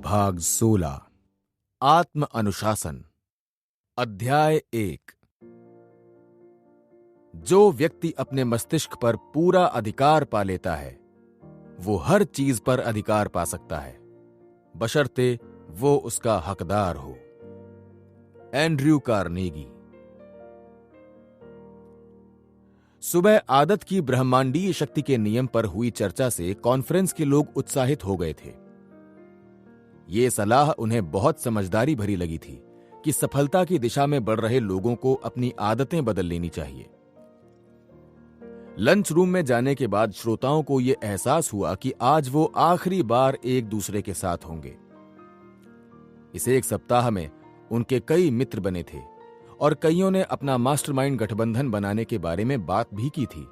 भाग 16 आत्म अनुशासन। अध्याय 1। जो व्यक्ति अपने मस्तिष्क पर पूरा अधिकार पा लेता है वो हर चीज पर अधिकार पा सकता है, बशर्ते वो उसका हकदार हो। Andrew Carnegie. सुबह आदत की ब्रह्मांडीय शक्ति के नियम पर हुई चर्चा से कॉन्फ्रेंस के लोग उत्साहित हो गए थे। ये सलाह उन्हें बहुत समझदारी भरी लगी थी कि सफलता की दिशा में बढ़ रहे लोगों को अपनी आदतें बदल लेनी चाहिए। लंच रूम में जाने के बाद श्रोताओं को यह एहसास हुआ कि आज वो आखिरी बार एक दूसरे के साथ होंगे। इस एक सप्ताह में उनके कई मित्र बने थे और कईयों ने अपना मास्टरमाइंड गठबंधन बनाने के बारे में बात भी की थी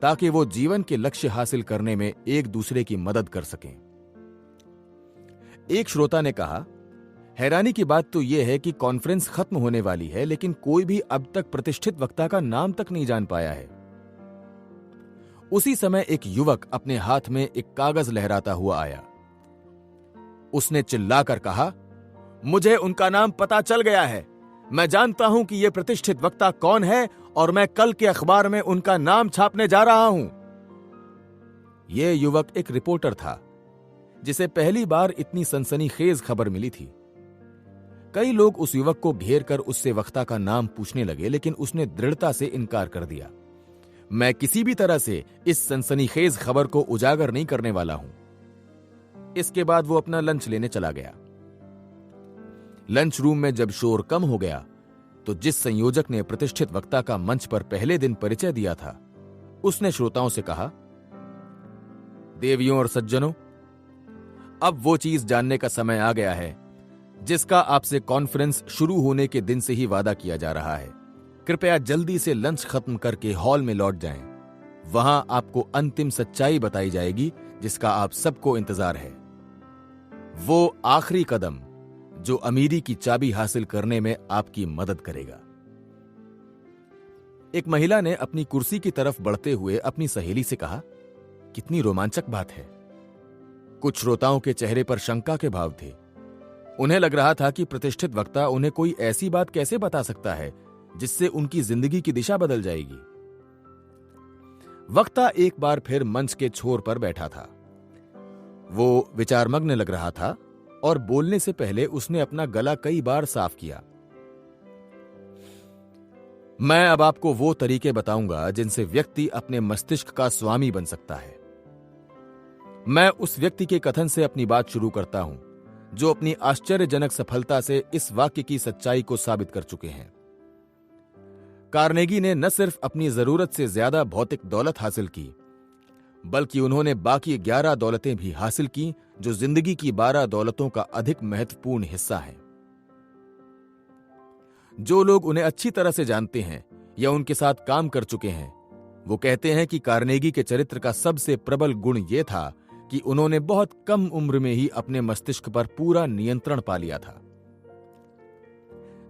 ताकि वो जीवन के लक्ष्य हासिल करने में एक दूसरे की मदद कर सकें। एक श्रोता ने कहा, हैरानी की बात तो यह है कि कॉन्फ्रेंस खत्म होने वाली है लेकिन कोई भी अब तक प्रतिष्ठित वक्ता का नाम तक नहीं जान पाया है। उसी समय एक युवक अपने हाथ में एक कागज लहराता हुआ आया। उसने चिल्लाकर कहा, मुझे उनका नाम पता चल गया है। मैं जानता हूं कि यह प्रतिष्ठित वक्ता कौन है और मैं कल के अखबार में उनका नाम छापने जा रहा हूं। यह युवक एक रिपोर्टर था जिसे पहली बार इतनी सनसनीखेज खबर मिली थी। कई लोग उस युवक को घेर कर उससे वक्ता का नाम पूछने लगे लेकिन उसने दृढ़ता से इनकार कर दिया। मैं किसी भी तरह से इस सनसनीखेज खबर को उजागर नहीं करने वाला हूं। इसके बाद वो अपना लंच लेने चला गया। लंच रूम में जब शोर कम हो गया तो जिस संयोजक ने प्रतिष्ठित वक्ता का मंच पर पहले दिन परिचय दिया था उसने श्रोताओं से कहा, देवियों और सज्जनों, अब वो चीज जानने का समय आ गया है जिसका आपसे कॉन्फ्रेंस शुरू होने के दिन से ही वादा किया जा रहा है। कृपया जल्दी से लंच खत्म करके हॉल में लौट जाएं। वहां आपको अंतिम सच्चाई बताई जाएगी जिसका आप सबको इंतजार है। वो आखिरी कदम जो अमीरी की चाबी हासिल करने में आपकी मदद करेगा। एक महिला ने अपनी कुर्सी की तरफ बढ़ते हुए अपनी सहेली से कहा, कितनी रोमांचक बात है। कुछ श्रोताओं के चेहरे पर शंका के भाव थे। उन्हें लग रहा था कि प्रतिष्ठित वक्ता उन्हें कोई ऐसी बात कैसे बता सकता है जिससे उनकी जिंदगी की दिशा बदल जाएगी। वक्ता एक बार फिर मंच के छोर पर बैठा था। वो विचारमग्न लग रहा था और बोलने से पहले उसने अपना गला कई बार साफ किया। मैं अब आपको वो तरीके बताऊंगा जिनसे व्यक्ति अपने मस्तिष्क का स्वामी बन सकता है। मैं उस व्यक्ति के कथन से अपनी बात शुरू करता हूं जो अपनी आश्चर्यजनक सफलता से इस वाक्य की सच्चाई को साबित कर चुके हैं। कार्नेगी ने न सिर्फ अपनी जरूरत से ज्यादा भौतिक दौलत हासिल की बल्कि उन्होंने बाकी 11 दौलतें भी हासिल की जो जिंदगी की 12 दौलतों का अधिक महत्वपूर्ण हिस्सा है। जो लोग उन्हें अच्छी तरह से जानते हैं या उनके साथ काम कर चुके हैं वो कहते हैं कि कार्नेगी के चरित्र का सबसे प्रबल गुण यह था कि उन्होंने बहुत कम उम्र में ही अपने मस्तिष्क पर पूरा नियंत्रण पा लिया था।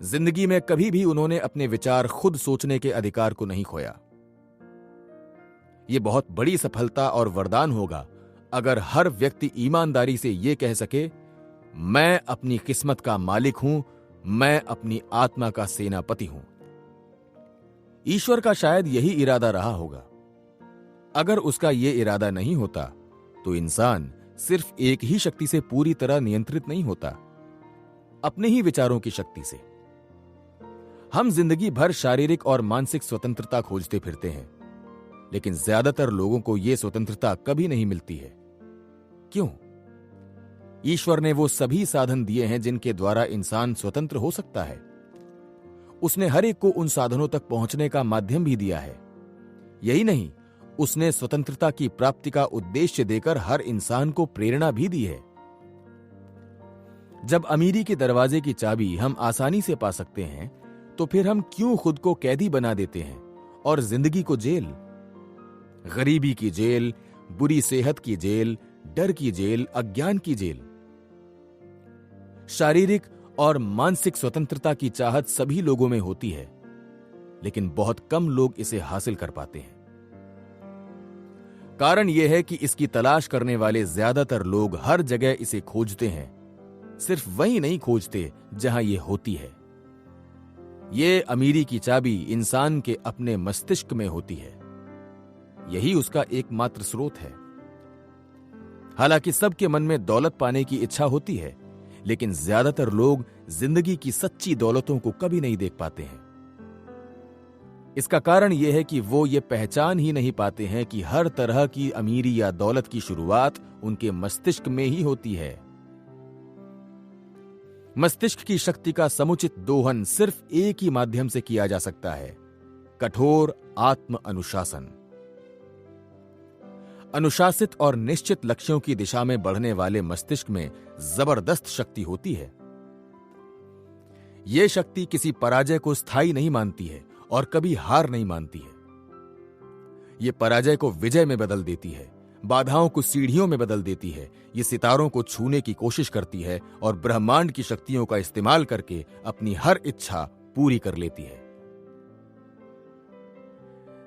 जिंदगी में कभी भी उन्होंने अपने विचार खुद सोचने के अधिकार को नहीं खोया। यह बहुत बड़ी सफलता और वरदान होगा अगर हर व्यक्ति ईमानदारी से यह कह सके, मैं अपनी किस्मत का मालिक हूं, मैं अपनी आत्मा का सेनापति हूं। ईश्वर का शायद यही इरादा रहा होगा। अगर उसका यह इरादा नहीं होता तो इंसान सिर्फ एक ही शक्ति से पूरी तरह नियंत्रित नहीं होता, अपने ही विचारों की शक्ति से। हम जिंदगी भर शारीरिक और मानसिक स्वतंत्रता खोजते फिरते हैं लेकिन ज्यादातर लोगों को यह स्वतंत्रता कभी नहीं मिलती है। क्यों? ईश्वर ने वो सभी साधन दिए हैं जिनके द्वारा इंसान स्वतंत्र हो सकता है। उसने हर एक को उन साधनों तक पहुंचने का माध्यम भी दिया है। यही नहीं, उसने स्वतंत्रता की प्राप्ति का उद्देश्य देकर हर इंसान को प्रेरणा भी दी है। जब अमीरी के दरवाजे की चाबी हम आसानी से पा सकते हैं तो फिर हम क्यों खुद को कैदी बना देते हैं और जिंदगी को जेल? गरीबी की जेल, बुरी सेहत की जेल, डर की जेल, अज्ञान की जेल। शारीरिक और मानसिक स्वतंत्रता की चाहत सभी लोगों में होती है लेकिन बहुत कम लोग इसे हासिल कर पाते हैं। कारण यह है कि इसकी तलाश करने वाले ज्यादातर लोग हर जगह इसे खोजते हैं सिर्फ वहीं नहीं खोजते जहां ये होती है। ये अमीरी की चाबी इंसान के अपने मस्तिष्क में होती है। यही उसका एकमात्र स्रोत है। हालांकि सबके मन में दौलत पाने की इच्छा होती है, लेकिन ज्यादातर लोग जिंदगी की सच्ची दौलतों को कभी नहीं देख पाते हैं। इसका कारण यह है कि वो ये पहचान ही नहीं पाते हैं कि हर तरह की अमीरी या दौलत की शुरुआत उनके मस्तिष्क में ही होती है। मस्तिष्क की शक्ति का समुचित दोहन सिर्फ एक ही माध्यम से किया जा सकता है, कठोर आत्म अनुशासन। अनुशासित और निश्चित लक्ष्यों की दिशा में बढ़ने वाले मस्तिष्क में जबरदस्त शक्ति होती है। यह शक्ति किसी पराजय को स्थायी नहीं मानती है और कभी हार नहीं मानती है। यह पराजय को विजय में बदल देती है, बाधाओं को सीढ़ियों में बदल देती है। ये सितारों को छूने की कोशिश करती है और ब्रह्मांड की शक्तियों का इस्तेमाल करके अपनी हर इच्छा पूरी कर लेती है।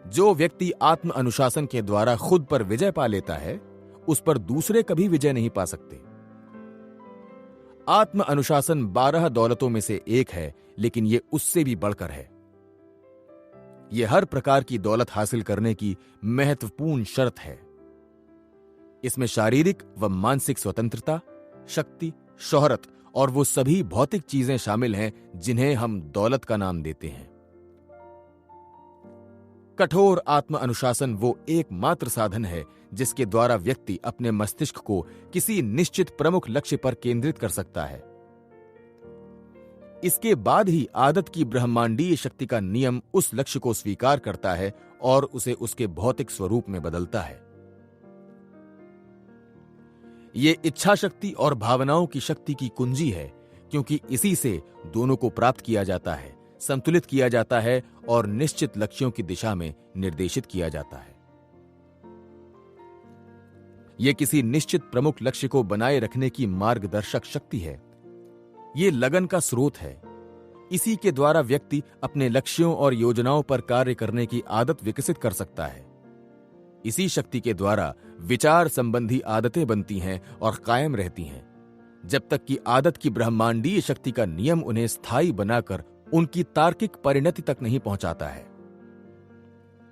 जो व्यक्ति आत्म अनुशासन के द्वारा खुद पर विजय पा लेता है, उस पर दूसरे कभी विजय नहीं पा सकते। आत्म अनुशासन 12 दौलतों में से एक है, लेकिन यह उससे भी बढ़कर है। यह हर प्रकार की दौलत हासिल करने की महत्वपूर्ण शर्त है। इसमें शारीरिक व मानसिक स्वतंत्रता, शक्ति, शोहरत और वो सभी भौतिक चीजें शामिल हैं जिन्हें हम दौलत का नाम देते हैं। कठोर आत्म अनुशासन वो एकमात्र साधन है जिसके द्वारा व्यक्ति अपने मस्तिष्क को किसी निश्चित प्रमुख लक्ष्य पर केंद्रित कर सकता है। इसके बाद ही आदत की ब्रह्मांडीय शक्ति का नियम उस लक्ष्य को स्वीकार करता है और उसे उसके भौतिक स्वरूप में बदलता है। ये इच्छा शक्ति और भावनाओं की शक्ति की कुंजी है, क्योंकि इसी से दोनों को प्राप्त किया जाता है, संतुलित किया जाता है और निश्चित लक्ष्यों की दिशा में निर्देशित किया जाता है। यह किसी निश्चित प्रमुख लक्ष्य को बनाए रखने की मार्गदर्शक शक्ति है। ये लगन का स्रोत है। इसी के द्वारा व्यक्ति अपने लक्ष्यों और योजनाओं पर कार्य करने की आदत विकसित कर सकता है। इसी शक्ति के द्वारा विचार संबंधी आदतें बनती हैं और कायम रहती हैं, जब तक कि आदत की ब्रह्मांडीय शक्ति का नियम उन्हें स्थायी बनाकर उनकी तार्किक परिणति तक नहीं पहुंचाता है।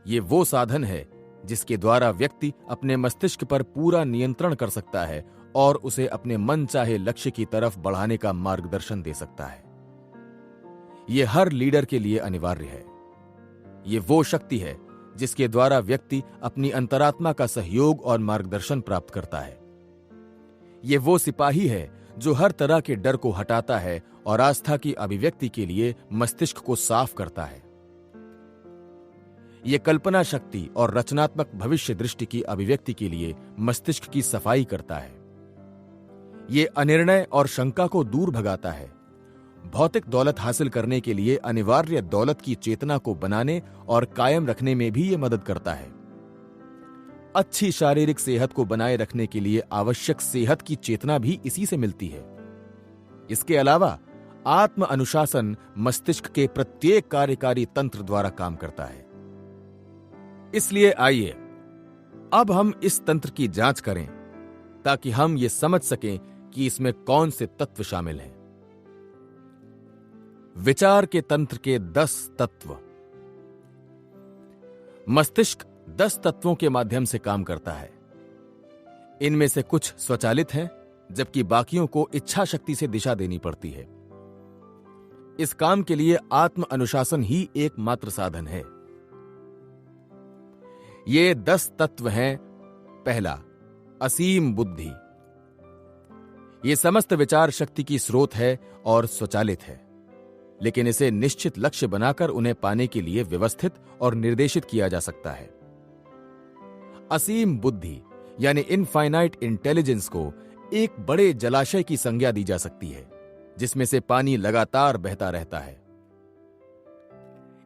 ये वो साधन है जिसके द्वारा व्यक्ति अपने मस्तिष्क पर पूरा नियंत्रण कर सकता है और उसे अपने मन चाहे लक्ष्य की तरफ बढ़ाने का मार्गदर्शन दे सकता है। यह हर लीडर के लिए अनिवार्य है। ये वो शक्ति है जिसके द्वारा व्यक्ति अपनी अंतरात्मा का सहयोग और मार्गदर्शन प्राप्त करता है। ये वो सिपाही है जो हर तरह के डर को हटाता है और आस्था की अभिव्यक्ति के लिए मस्तिष्क को साफ करता है। ये कल्पना शक्ति और रचनात्मक भविष्य दृष्टि की अभिव्यक्ति के लिए मस्तिष्क की सफाई करता है। ये अनिर्णय और शंका को दूर भगाता है। भौतिक दौलत हासिल करने के लिए अनिवार्य दौलत की चेतना को बनाने और कायम रखने में भी ये मदद करता है। अच्छी शारीरिक सेहत को बनाए रखने के लिए आवश्यक सेहत की चेतना भी इसी से मिलती है। इसके अलावा आत्म अनुशासन मस्तिष्क के प्रत्येक कार्यकारी तंत्र द्वारा काम करता है। इसलिए आइए अब हम इस तंत्र की जांच करें ताकि हम ये समझ सकें कि इसमें कौन से तत्व शामिल हैं। विचार के तंत्र के 10 तत्व। मस्तिष्क 10 तत्वों के माध्यम से काम करता है। इनमें से कुछ स्वचालित हैं, जबकि बाकियों को इच्छा शक्ति से दिशा देनी पड़ती है। इस काम के लिए आत्म अनुशासन ही एकमात्र साधन है। ये 10 तत्व हैं। पहला, असीम बुद्धि। ये समस्त विचार शक्ति की स्रोत है और स्वचालित है, लेकिन इसे निश्चित लक्ष्य बनाकर उन्हें पाने के लिए व्यवस्थित और निर्देशित किया जा सकता है। असीम बुद्धि यानी इनफाइनाइट इंटेलिजेंस को एक बड़े जलाशय की संज्ञा दी जा सकती है, जिसमें से पानी लगातार बहता रहता है।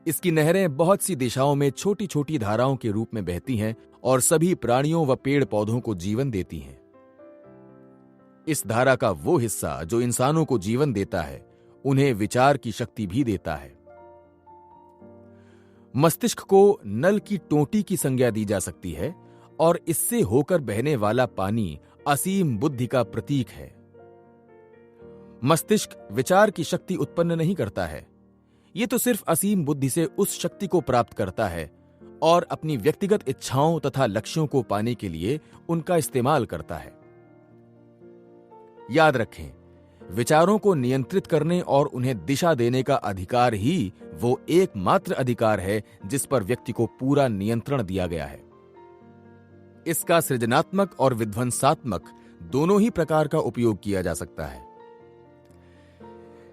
इसकी नहरें बहुत सी दिशाओं में छोटी छोटी धाराओं के रूप में बहती हैं और सभी प्राणियों व पेड़ पौधों को जीवन देती हैं। इस धारा का वो हिस्सा जो इंसानों को जीवन देता है, उन्हें विचार की शक्ति भी देता है। मस्तिष्क को नल की टोंटी की संज्ञा दी जा सकती है और इससे होकर बहने वाला पानी असीम बुद्धि का प्रतीक है। मस्तिष्क विचार की शक्ति उत्पन्न नहीं करता है। ये तो सिर्फ असीम बुद्धि से उस शक्ति को प्राप्त करता है और अपनी व्यक्तिगत इच्छाओं तथा लक्ष्यों को पाने के लिए उनका इस्तेमाल करता है। याद रखें, विचारों को नियंत्रित करने और उन्हें दिशा देने का अधिकार ही वो एकमात्र अधिकार है जिस पर व्यक्ति को पूरा नियंत्रण दिया गया है। इसका सृजनात्मक और विध्वंसात्मक दोनों ही प्रकार का उपयोग किया जा सकता है।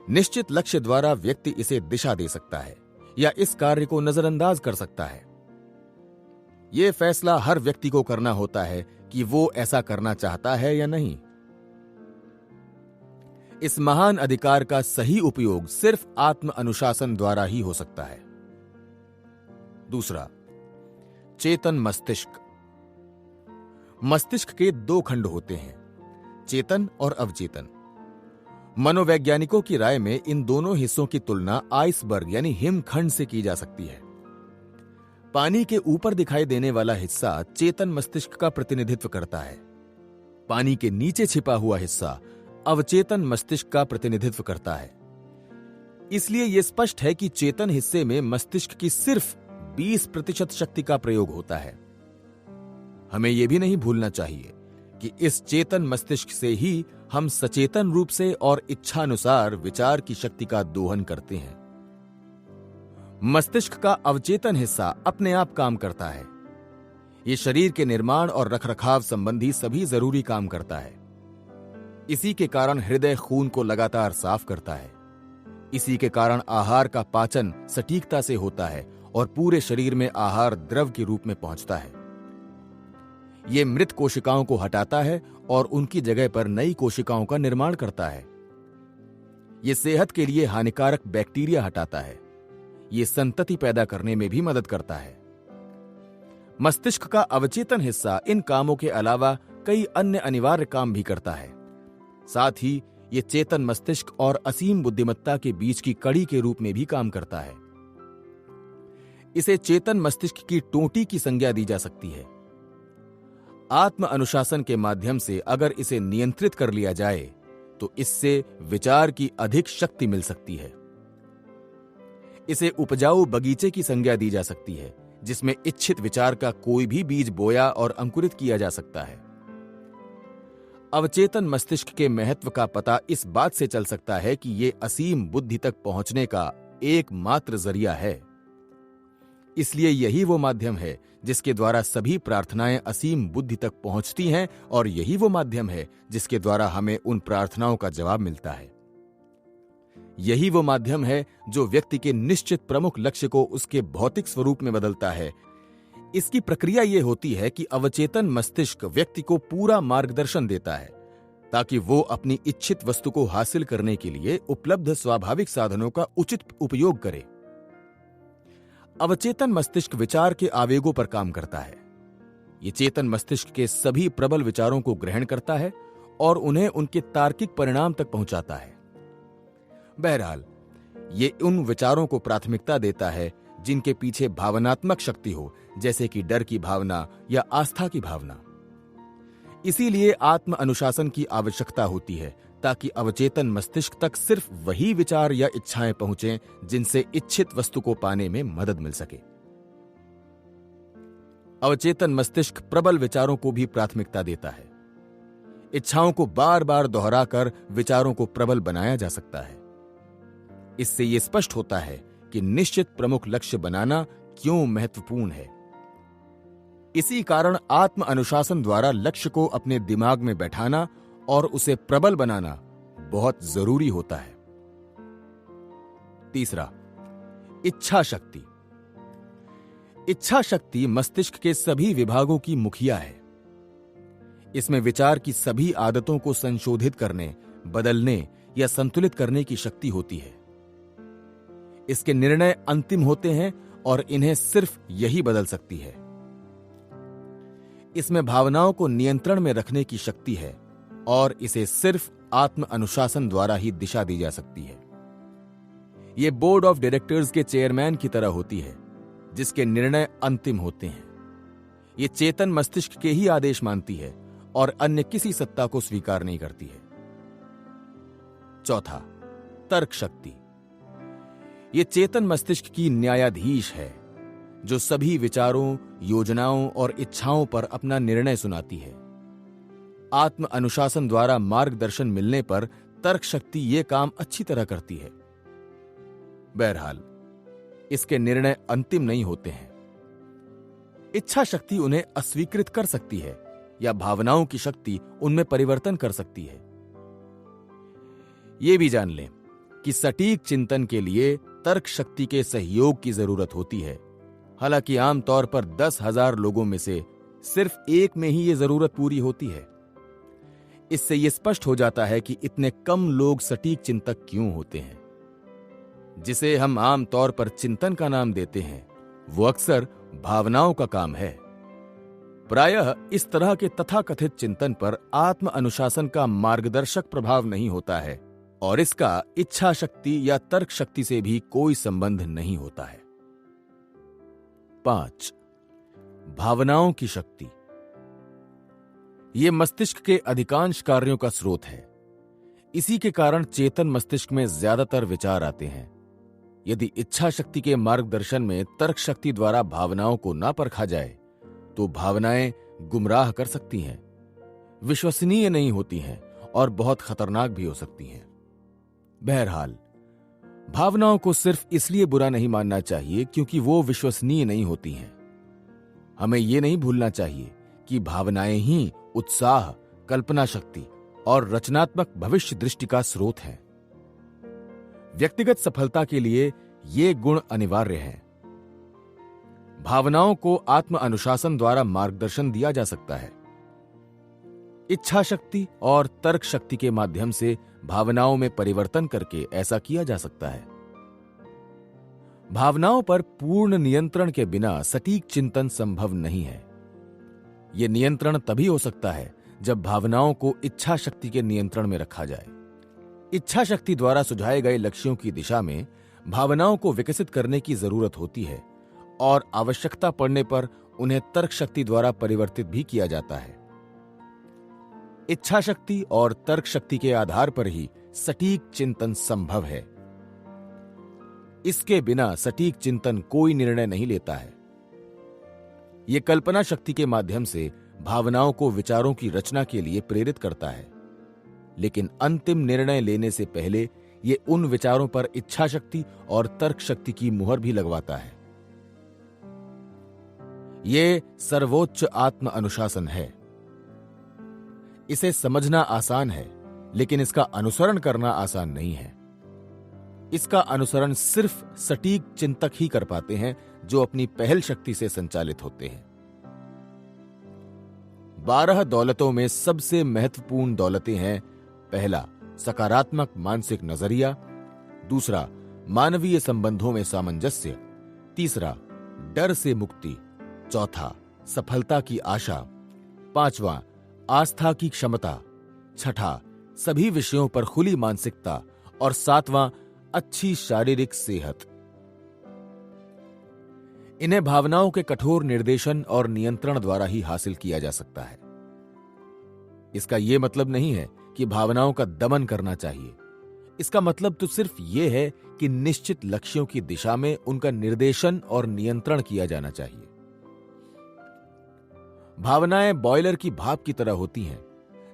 निश्चित लक्ष्य द्वारा व्यक्ति इसे दिशा दे सकता है या इस कार्य को नजरअंदाज कर सकता है। यह फैसला हर व्यक्ति को करना होता है कि वो ऐसा करना चाहता है या नहीं। इस महान अधिकार का सही उपयोग सिर्फ आत्म अनुशासन द्वारा ही हो सकता है। दूसरा, चेतन मस्तिष्क। मस्तिष्क के दो खंड होते हैं, चेतन और अवचेतन। मनोवैज्ञानिकों की राय में इन दोनों हिस्सों की तुलना आइसबर्ग यानी हिमखंड से की जा सकती है। पानी के ऊपर दिखाई देने वाला हिस्सा चेतन मस्तिष्क का प्रतिनिधित्व करता है। पानी के नीचे छिपा हुआ हिस्सा अवचेतन मस्तिष्क का प्रतिनिधित्व करता है। इसलिए यह स्पष्ट है कि चेतन हिस्से में मस्तिष्क की सिर्फ 20% शक्ति का प्रयोग होता है। हमें यह भी नहीं भूलना चाहिए कि इस चेतन मस्तिष्क से ही हम सचेतन रूप से और इच्छानुसार विचार की शक्ति का दोहन करते हैं। मस्तिष्क का अवचेतन हिस्सा अपने आप काम करता है। यह शरीर के निर्माण और रखरखाव संबंधी सभी जरूरी काम करता है। इसी के कारण हृदय खून को लगातार साफ करता है। इसी के कारण आहार का पाचन सटीकता से होता है और पूरे शरीर में आहार द्रव के रूप में पहुंचता है। यह मृत कोशिकाओं को हटाता है और उनकी जगह पर नई कोशिकाओं का निर्माण करता है। यह सेहत के लिए हानिकारक बैक्टीरिया हटाता है। यह संतति पैदा करने में भी मदद करता है। मस्तिष्क का अवचेतन हिस्सा इन कामों के अलावा कई अन्य अनिवार्य काम भी करता है। साथ ही यह चेतन मस्तिष्क और असीम बुद्धिमत्ता के बीच की कड़ी के रूप में भी काम करता है। इसे चेतन मस्तिष्क की टोंटी की संज्ञा दी जा सकती है। आत्म अनुशासन के माध्यम से अगर इसे नियंत्रित कर लिया जाए तो इससे विचार की अधिक शक्ति मिल सकती है। इसे उपजाऊ बगीचे की संज्ञा दी जा सकती है, जिसमें इच्छित विचार का कोई भी बीज बोया और अंकुरित किया जा सकता है। अवचेतन मस्तिष्क के महत्व का पता इस बात से चल सकता है कि यह असीम बुद्धि तक पहुंचने का एकमात्र जरिया है। इसलिए यही वो माध्यम है जिसके द्वारा सभी प्रार्थनाएं असीम बुद्धि तक पहुंचती हैं और यही वो माध्यम है जिसके द्वारा हमें उन प्रार्थनाओं का जवाब मिलता है। यही वो माध्यम है जो व्यक्ति के निश्चित प्रमुख लक्ष्य को उसके भौतिक स्वरूप में बदलता है। इसकी प्रक्रिया यह होती है कि अवचेतन मस्तिष्क व्यक्ति को पूरा मार्गदर्शन देता है ताकि वो अपनी इच्छित वस्तु को हासिल करने के लिए उपलब्ध स्वाभाविक साधनों का उचित उपयोग करे। अवचेतन मस्तिष्क विचार के आवेगों पर काम करता है। ये चेतन मस्तिष्क के सभी प्रबल विचारों को ग्रहण करता है और उन्हें उनके तार्किक परिणाम तक पहुंचाता है। बहरहाल, ये उन विचारों को प्राथमिकता देता है जिनके पीछे भावनात्मक शक्ति हो, जैसे कि डर की भावना या आस्था की भावना। इसीलिए आत्म अनुशासन की आवश्यकता होती है ताकि अवचेतन मस्तिष्क तक सिर्फ वही विचार या इच्छाएं पहुंचें जिनसे इच्छित वस्तु को पाने में मदद मिल सके। अवचेतन मस्तिष्क प्रबल विचारों को भी प्राथमिकता देता है। इच्छाओं को बार बार दोहराकर विचारों को प्रबल बनाया जा सकता है। इससे यह स्पष्ट होता है कि निश्चित प्रमुख लक्ष्य बनाना क्यों महत्वपूर्ण है। इसी कारण आत्म अनुशासन द्वारा लक्ष्य को अपने दिमाग में बैठाना और उसे प्रबल बनाना बहुत जरूरी होता है। तीसरा, इच्छा शक्ति। इच्छा शक्ति मस्तिष्क के सभी विभागों की मुखिया है। इसमें विचार की सभी आदतों को संशोधित करने, बदलने या संतुलित करने की शक्ति होती है। इसके निर्णय अंतिम होते हैं और इन्हें सिर्फ यही बदल सकती है। इसमें भावनाओं को नियंत्रण में रखने की शक्ति है और इसे सिर्फ आत्म अनुशासन द्वारा ही दिशा दी जा सकती है। यह बोर्ड ऑफ डायरेक्टर्स के चेयरमैन की तरह होती है, जिसके निर्णय अंतिम होते हैं। यह चेतन मस्तिष्क के ही आदेश मानती है और अन्य किसी सत्ता को स्वीकार नहीं करती है। चौथा, तर्क शक्ति। ये चेतन मस्तिष्क की न्यायाधीश है जो सभी विचारों, योजनाओं और इच्छाओं पर अपना निर्णय सुनाती है। आत्म अनुशासन द्वारा मार्गदर्शन मिलने पर तर्क शक्ति ये काम अच्छी तरह करती है। बहरहाल, इसके निर्णय अंतिम नहीं होते हैं। इच्छा शक्ति उन्हें अस्वीकृत कर सकती है या भावनाओं की शक्ति उनमें परिवर्तन कर सकती है। यह भी जान लें कि सटीक चिंतन के लिए तर्क शक्ति के सहयोग की जरूरत होती है। हालांकि आमतौर पर 10,000 लोगों में से सिर्फ एक में ही यह जरूरत पूरी होती है। इससे यह स्पष्ट हो जाता है कि इतने कम लोग सटीक चिंतक क्यों होते हैं। जिसे हम आमतौर पर चिंतन का नाम देते हैं, वो अक्सर भावनाओं का काम है। प्रायः इस तरह के तथाकथित चिंतन पर आत्म अनुशासन का मार्गदर्शक प्रभाव नहीं होता है और इसका इच्छा शक्ति या तर्क शक्ति से भी कोई संबंध नहीं होता है। 5. भावनाओं की शक्ति। यह मस्तिष्क के अधिकांश कार्यों का स्रोत है। इसी के कारण चेतन मस्तिष्क में ज्यादातर विचार आते हैं। यदि इच्छा शक्ति के मार्गदर्शन में तर्क शक्ति द्वारा भावनाओं को ना परखा जाए तो भावनाएं गुमराह कर सकती हैं, विश्वसनीय नहीं होती हैं और बहुत खतरनाक भी हो सकती हैं। बहरहाल, भावनाओं को सिर्फ इसलिए बुरा नहीं मानना चाहिए क्योंकि वो विश्वसनीय नहीं होती हैं। हमें यह नहीं भूलना चाहिए कि भावनाएं ही उत्साह, कल्पना शक्ति और रचनात्मक भविष्य दृष्टि का स्रोत हैं। व्यक्तिगत सफलता के लिए ये गुण अनिवार्य हैं। भावनाओं को आत्म अनुशासन द्वारा मार्गदर्शन दिया जा सकता है। इच्छा शक्ति और तर्क शक्ति के माध्यम से भावनाओं में परिवर्तन करके ऐसा किया जा सकता है। भावनाओं पर पूर्ण नियंत्रण के बिना सटीक चिंतन संभव नहीं है। यह नियंत्रण तभी हो सकता है जब भावनाओं को इच्छा शक्ति के नियंत्रण में रखा जाए। इच्छा शक्ति द्वारा सुझाए गए लक्ष्यों की दिशा में भावनाओं को विकसित करने की जरूरत होती है और आवश्यकता पड़ने पर उन्हें तर्क शक्ति द्वारा परिवर्तित भी किया जाता है। इच्छा शक्ति और तर्क शक्ति के आधार पर ही सटीक चिंतन संभव है। इसके बिना सटीक चिंतन कोई निर्णय नहीं लेता है। यह कल्पना शक्ति के माध्यम से भावनाओं को विचारों की रचना के लिए प्रेरित करता है, लेकिन अंतिम निर्णय लेने से पहले यह उन विचारों पर इच्छा शक्ति और तर्क शक्ति की मुहर भी लगवाता है। यह सर्वोच्च आत्म अनुशासन है। इसे समझना आसान है, लेकिन इसका अनुसरण करना आसान नहीं है। इसका अनुसरण सिर्फ सटीक चिंतक ही कर पाते हैं जो अपनी पहल शक्ति से संचालित होते हैं। 12 दौलतों में सबसे महत्वपूर्ण दौलतें हैं: पहला, सकारात्मक मानसिक नजरिया; दूसरा, मानवीय संबंधों में सामंजस्य; तीसरा, डर से मुक्ति; चौथा, सफलता की आशा; पांचवा, आस्था की क्षमता; छठा, सभी विषयों पर खुली मानसिकता; और सातवां, अच्छी शारीरिक सेहत। इन्हें भावनाओं के कठोर निर्देशन और नियंत्रण द्वारा ही हासिल किया जा सकता है। इसका यह मतलब नहीं है कि भावनाओं का दमन करना चाहिए। इसका मतलब तो सिर्फ यह है कि निश्चित लक्ष्यों की दिशा में उनका निर्देशन और नियंत्रण किया जाना चाहिए। भावनाएं बॉयलर की भाप की तरह होती हैं,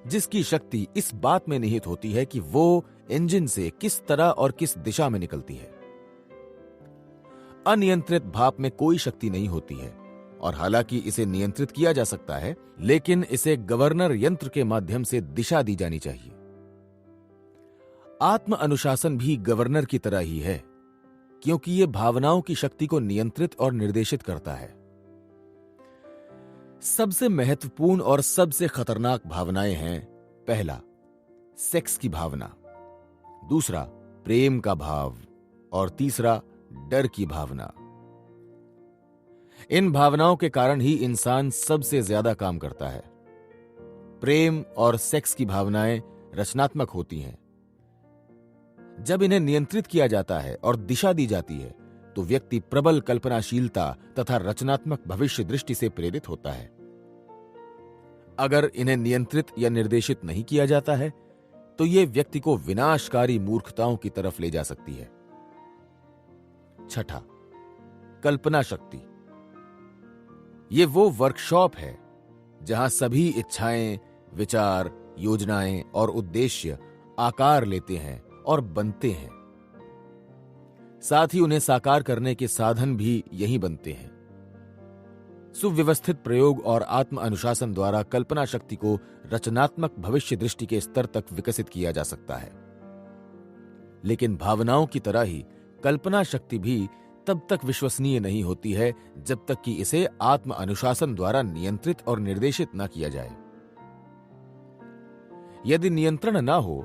जिसकी शक्ति इस बात में निहित होती है कि वो इंजन से किस तरह और किस दिशा में निकलती है। अनियंत्रित भाप में कोई शक्ति नहीं होती है, और हालांकि इसे नियंत्रित किया जा सकता है, लेकिन इसे गवर्नर यंत्र के माध्यम से दिशा दी जानी चाहिए। आत्म अनुशासन भी गवर्नर की तरह ही है, क्योंकि यह भावनाओं की शक्ति को नियंत्रित और निर्देशित करता है। सबसे महत्वपूर्ण और सबसे खतरनाक भावनाएं हैं: पहला, सेक्स की भावना; दूसरा, प्रेम का भाव; और तीसरा, डर की भावना। इन भावनाओं के कारण ही इंसान सबसे ज्यादा काम करता है। प्रेम और सेक्स की भावनाएं रचनात्मक होती हैं। जब इन्हें नियंत्रित किया जाता है और दिशा दी जाती है, तो व्यक्ति प्रबल कल्पनाशीलता तथा रचनात्मक भविष्य दृष्टि से प्रेरित होता है। अगर इन्हें नियंत्रित या निर्देशित नहीं किया जाता है, तो ये व्यक्ति को विनाशकारी मूर्खताओं की तरफ ले जा सकती है। छठा, कल्पना शक्ति। ये वो वर्कशॉप है जहां सभी इच्छाएं, विचार, योजनाएं और उद्देश्य आकार लेते हैं और बनते हैं। साथ ही उन्हें साकार करने के साधन भी यही बनते हैं। सुव्यवस्थित प्रयोग और आत्म अनुशासन द्वारा कल्पना शक्ति को रचनात्मक भविष्य दृष्टि के स्तर तक विकसित किया जा सकता है। लेकिन भावनाओं की तरह ही कल्पना शक्ति भी तब तक विश्वसनीय नहीं होती है जब तक कि इसे आत्म अनुशासन द्वारा नियंत्रित और निर्देशित न किया जाए। यदि नियंत्रण न हो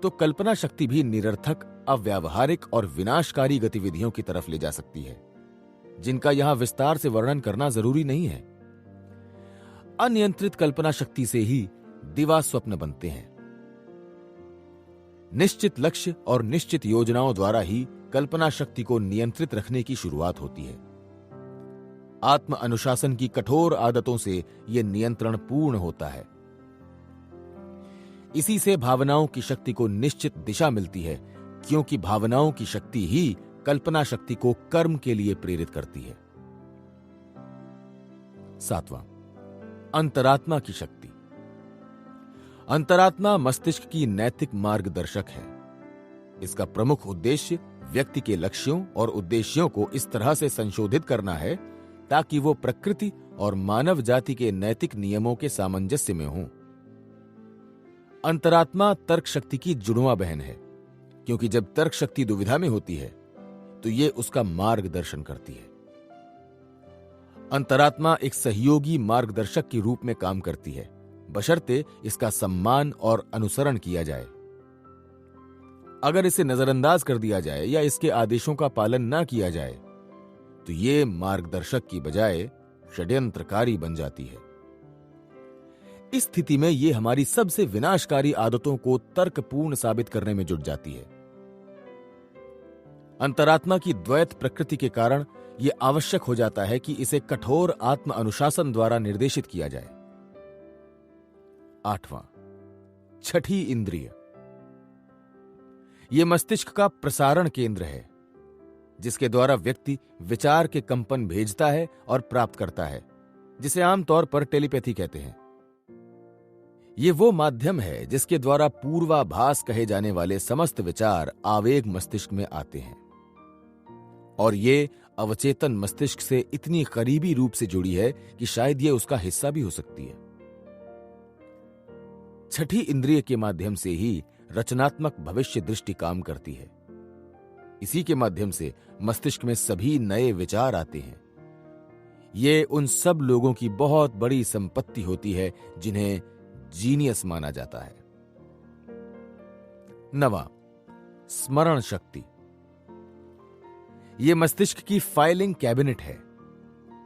तो कल्पना शक्ति भी निरर्थक, अव्यावहारिक और विनाशकारी गतिविधियों की तरफ ले जा सकती है, जिनका यहां विस्तार से वर्णन करना जरूरी नहीं है। अनियंत्रित कल्पना शक्ति से ही दिवा स्वप्न बनते हैं। निश्चित लक्ष्य और निश्चित योजनाओं द्वारा ही कल्पना शक्ति को नियंत्रित रखने की शुरुआत होती है। आत्म अनुशासन की कठोर आदतों से यह नियंत्रण पूर्ण होता है। इसी से भावनाओं की शक्ति को निश्चित दिशा मिलती है, क्योंकि भावनाओं की शक्ति ही कल्पना शक्ति को कर्म के लिए प्रेरित करती है। सातवां, अंतरात्मा की शक्ति। अंतरात्मा मस्तिष्क की नैतिक मार्गदर्शक है। इसका प्रमुख उद्देश्य व्यक्ति के लक्ष्यों और उद्देश्यों को इस तरह से संशोधित करना है ताकि वो प्रकृति और मानव जाति के नैतिक नियमों के सामंजस्य में हो। अंतरात्मा तर्क शक्ति की जुड़वां बहन है, क्योंकि जब तर्क शक्ति दुविधा में होती है तो ये उसका मार्गदर्शन करती है। अंतरात्मा एक सहयोगी मार्गदर्शक के रूप में काम करती है, बशर्ते इसका सम्मान और अनुसरण किया जाए। अगर इसे नजरअंदाज कर दिया जाए या इसके आदेशों का पालन न किया जाए तो ये मार्गदर्शक की बजाय षड्यंत्रकारी बन जाती है। इस स्थिति में ये हमारी सबसे विनाशकारी आदतों को तर्कपूर्ण साबित करने में जुट जाती है। अंतरात्मा की द्वैत प्रकृति के कारण यह आवश्यक हो जाता है कि इसे कठोर आत्म अनुशासन द्वारा निर्देशित किया जाए। आठवां, छठी इंद्रिय। यह मस्तिष्क का प्रसारण केंद्र है, जिसके द्वारा व्यक्ति विचार के कंपन भेजता है और प्राप्त करता है, जिसे आमतौर पर टेलीपैथी कहते हैं। यह वो माध्यम है जिसके द्वारा पूर्वाभास कहे जाने वाले समस्त विचार आवेग मस्तिष्क में आते हैं, और ये अवचेतन मस्तिष्क से इतनी करीबी रूप से जुड़ी है कि शायद यह उसका हिस्सा भी हो सकती है। छठी इंद्रिय के माध्यम से ही रचनात्मक भविष्य दृष्टि काम करती है। इसी के माध्यम से मस्तिष्क में सभी नए विचार आते हैं। ये उन सब लोगों की बहुत बड़ी संपत्ति होती है जिन्हें जीनियस माना जाता है। नवां, स्मरण शक्ति। यह मस्तिष्क की फाइलिंग कैबिनेट है,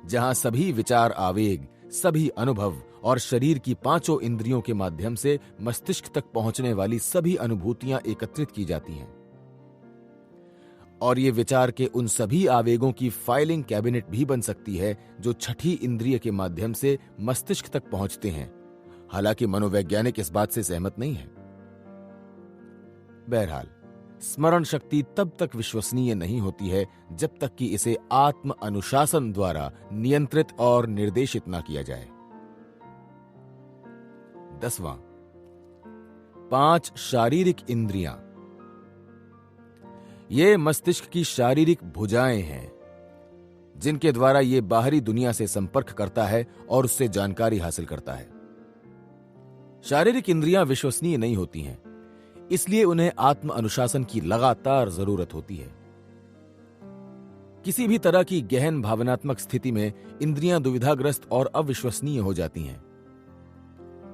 जहां सभी विचार, आवेग, सभी अनुभव और शरीर की पांचों इंद्रियों के माध्यम से मस्तिष्क तक पहुंचने वाली सभी अनुभूतियां एकत्रित की जाती हैं। और ये विचार के उन सभी आवेगों की फाइलिंग कैबिनेट भी बन सकती है जो छठी इंद्रिय के माध्यम से मस्तिष्क तक पहुंचते हैं। हालांकि मनोवैज्ञानिक इस बात से सहमत नहीं है। बहरहाल, स्मरण शक्ति तब तक विश्वसनीय नहीं होती है जब तक कि इसे आत्म अनुशासन द्वारा नियंत्रित और निर्देशित न किया जाए। 10वां, 5 शारीरिक इंद्रियां। ये मस्तिष्क की शारीरिक भुजाएं हैं, जिनके द्वारा ये बाहरी दुनिया से संपर्क करता है और उससे जानकारी हासिल करता है। शारीरिक इंद्रियां विश्वसनीय नहीं होती हैं, इसलिए उन्हें आत्म अनुशासन की लगातार जरूरत होती है। किसी भी तरह की गहन भावनात्मक स्थिति में इंद्रियां दुविधाग्रस्त और अविश्वसनीय हो जाती हैं।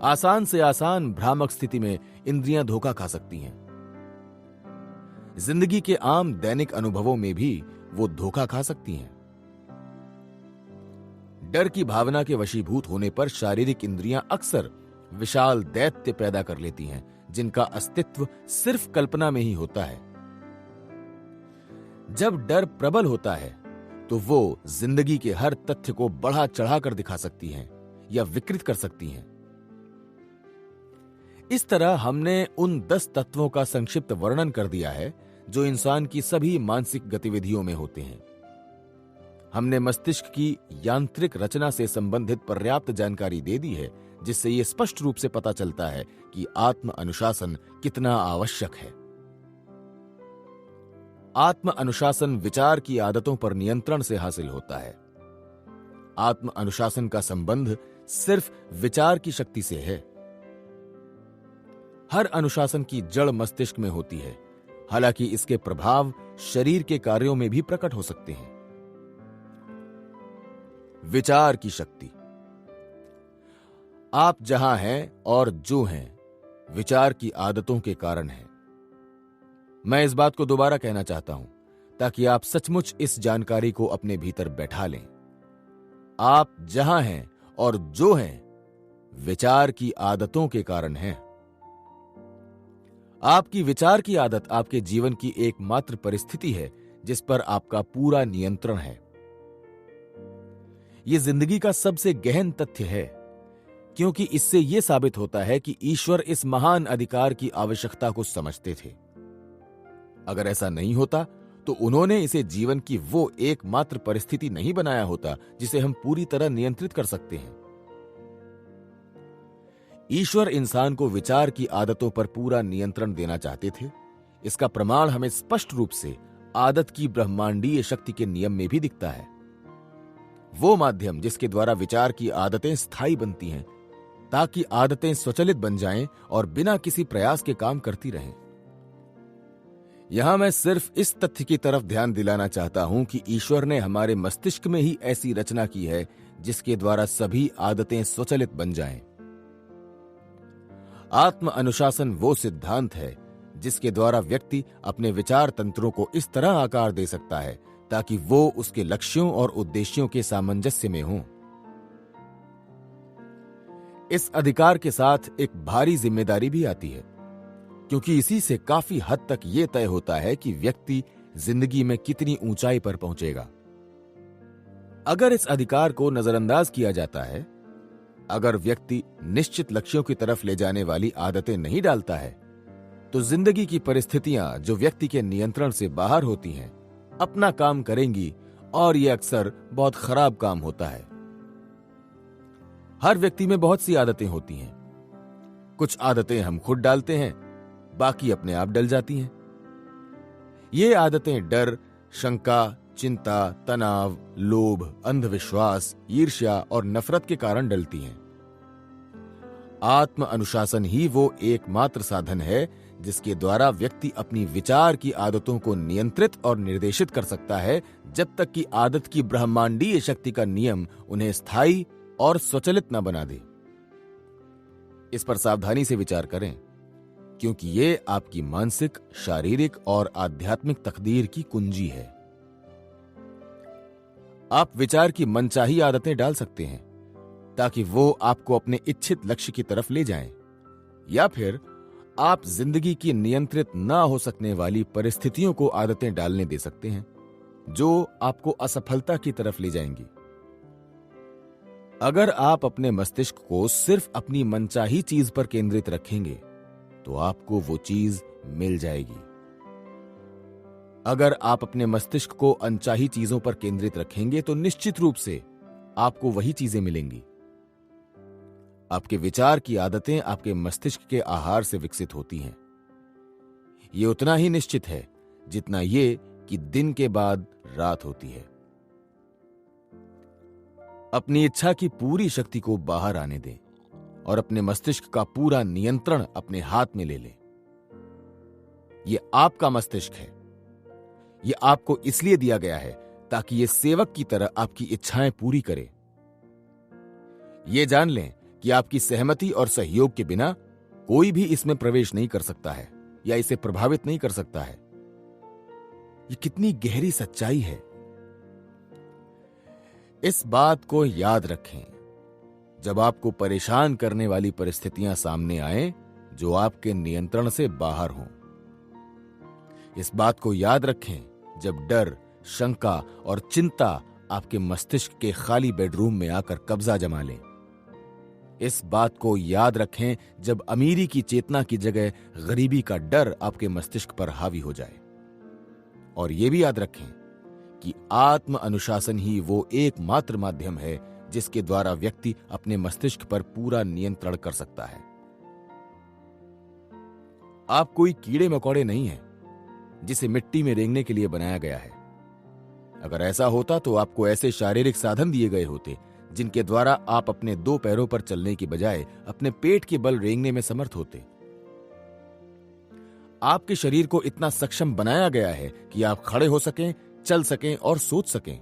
आसान से आसान भ्रामक स्थिति में इंद्रियां धोखा खा सकती हैं। जिंदगी के आम दैनिक अनुभवों में भी वो धोखा खा सकती हैं। डर की भावना के वशीभूत होने पर शारीरिक इंद्रियां अक्सर विशाल दैत्य पैदा कर लेती हैं, जिनका अस्तित्व सिर्फ कल्पना में ही होता है। जब डर प्रबल होता है तो वो जिंदगी के हर तथ्य को बढ़ा चढ़ाकर दिखा सकती हैं या विकृत कर सकती हैं। इस तरह हमने उन 10 तत्वों का संक्षिप्त वर्णन कर दिया है जो इंसान की सभी मानसिक गतिविधियों में होते हैं। हमने मस्तिष्क की यांत्रिक रचना से संबंधित पर्याप्त जानकारी दे दी है, जिससे यह स्पष्ट रूप से पता चलता है कि आत्म अनुशासन कितना आवश्यक है। आत्म अनुशासन विचार की आदतों पर नियंत्रण से हासिल होता है। आत्म अनुशासन का संबंध सिर्फ विचार की शक्ति से है। हर अनुशासन की जड़ मस्तिष्क में होती है, हालांकि इसके प्रभाव शरीर के कार्यों में भी प्रकट हो सकते हैं। विचार की शक्ति। आप जहां हैं और जो हैं, विचार की आदतों के कारण हैं। मैं इस बात को दोबारा कहना चाहता हूं ताकि आप सचमुच इस जानकारी को अपने भीतर बैठा लें। आप जहां हैं और जो हैं, विचार की आदतों के कारण हैं। आपकी विचार की आदत आपके जीवन की एकमात्र परिस्थिति है जिस पर आपका पूरा नियंत्रण है। यह जिंदगी का सबसे गहन तथ्य है, क्योंकि इससे यह साबित होता है कि ईश्वर इस महान अधिकार की आवश्यकता को समझते थे। अगर ऐसा नहीं होता तो उन्होंने इसे जीवन की वो एकमात्र परिस्थिति नहीं बनाया होता जिसे हम पूरी तरह नियंत्रित कर सकते हैं। ईश्वर इंसान को विचार की आदतों पर पूरा नियंत्रण देना चाहते थे। इसका प्रमाण हमें स्पष्ट रूप से आदत की ब्रह्मांडीय शक्ति के नियम में भी दिखता है। वो माध्यम जिसके द्वारा विचार की आदतें स्थायी बनती हैं, ताकि आदतें स्वचालित बन जाएं और बिना किसी प्रयास के काम करती रहें। यहां मैं सिर्फ इस तथ्य की तरफ ध्यान दिलाना चाहता हूं कि ईश्वर ने हमारे मस्तिष्क में ही ऐसी रचना की है जिसके द्वारा सभी आदतें स्वचालित बन जाएं। आत्म अनुशासन वो सिद्धांत है जिसके द्वारा व्यक्ति अपने विचार तंत्रों को इस तरह आकार दे सकता है ताकि वो उसके लक्ष्यों और उद्देश्यों के सामंजस्य में हों। इस अधिकार के साथ एक भारी जिम्मेदारी भी आती है, क्योंकि इसी से काफी हद तक यह तय होता है कि व्यक्ति जिंदगी में कितनी ऊंचाई पर पहुंचेगा। अगर इस अधिकार को नजरअंदाज किया जाता है, अगर व्यक्ति निश्चित लक्ष्यों की तरफ ले जाने वाली आदतें नहीं डालता है, तो जिंदगी की परिस्थितियां जो व्यक्ति के नियंत्रण से बाहर होती हैं, अपना काम करेंगी और यह अक्सर बहुत खराब काम होता है। हर व्यक्ति में बहुत सी आदतें होती हैं। कुछ आदतें हम खुद डालते हैं, बाकी अपने आप डल जाती हैं। ये आदतें डर, शंका, चिंता, तनाव, लोभ, अंधविश्वास, ईर्ष्या और नफरत के कारण डलती हैं। आत्म अनुशासन ही वो एकमात्र साधन है जिसके द्वारा व्यक्ति अपनी विचार की आदतों को नियंत्रित और निर्देशित कर सकता है, जब तक कि आदत की ब्रह्मांडीय शक्ति का नियम उन्हें स्थायी और स्वचालित न बना दे। इस पर सावधानी से विचार करें, क्योंकि ये आपकी मानसिक, शारीरिक और आध्यात्मिक तकदीर की कुंजी है। आप विचार की मनचाही आदतें डाल सकते हैं ताकि वो आपको अपने इच्छित लक्ष्य की तरफ ले जाएं, या फिर आप जिंदगी की नियंत्रित ना हो सकने वाली परिस्थितियों को आदतें डालने दे सकते हैं जो आपको असफलता की तरफ ले जाएंगी। अगर आप अपने मस्तिष्क को सिर्फ अपनी मनचाही चीज पर केंद्रित रखेंगे तो आपको वो चीज मिल जाएगी। अगर आप अपने मस्तिष्क को अनचाही चीजों पर केंद्रित रखेंगे तो निश्चित रूप से आपको वही चीजें मिलेंगी। आपके विचार की आदतें आपके मस्तिष्क के आहार से विकसित होती हैं। यह उतना ही निश्चित है जितना ये कि दिन के बाद रात होती है। अपनी इच्छा की पूरी शक्ति को बाहर आने दें और अपने मस्तिष्क का पूरा नियंत्रण अपने हाथ में ले लें। यह आपका मस्तिष्क है। यह आपको इसलिए दिया गया है ताकि यह सेवक की तरह आपकी इच्छाएं पूरी करे। यह जान लें कि आपकी सहमति और सहयोग के बिना कोई भी इसमें प्रवेश नहीं कर सकता है या इसे प्रभावित नहीं कर सकता है। यह कितनी गहरी सच्चाई है। इस बात को याद रखें जब आपको परेशान करने वाली परिस्थितियां सामने आएं जो आपके नियंत्रण से बाहर हों। इस बात को याद रखें जब डर, शंका और चिंता आपके मस्तिष्क के खाली बेडरूम में आकर कब्जा जमा लें। इस बात को याद रखें जब अमीरी की चेतना की जगह गरीबी का डर आपके मस्तिष्क पर हावी हो जाए। और यह भी याद रखें कि आत्म अनुशासन ही वो एकमात्र माध्यम है जिसके द्वारा व्यक्ति अपने मस्तिष्क पर पूरा नियंत्रण कर सकता है। आप कोई कीड़े मकोड़े नहीं हैं जिसे मिट्टी में रेंगने के लिए बनाया गया है। अगर ऐसा होता तो आपको ऐसे शारीरिक साधन दिए गए होते जिनके द्वारा आप अपने 2 पैरों पर चलने की बजाय अपने पेट के बल रेंगने में समर्थ होते। आपके शरीर को इतना सक्षम बनाया गया है कि आप खड़े हो सकें, चल सकें और सोच सकें।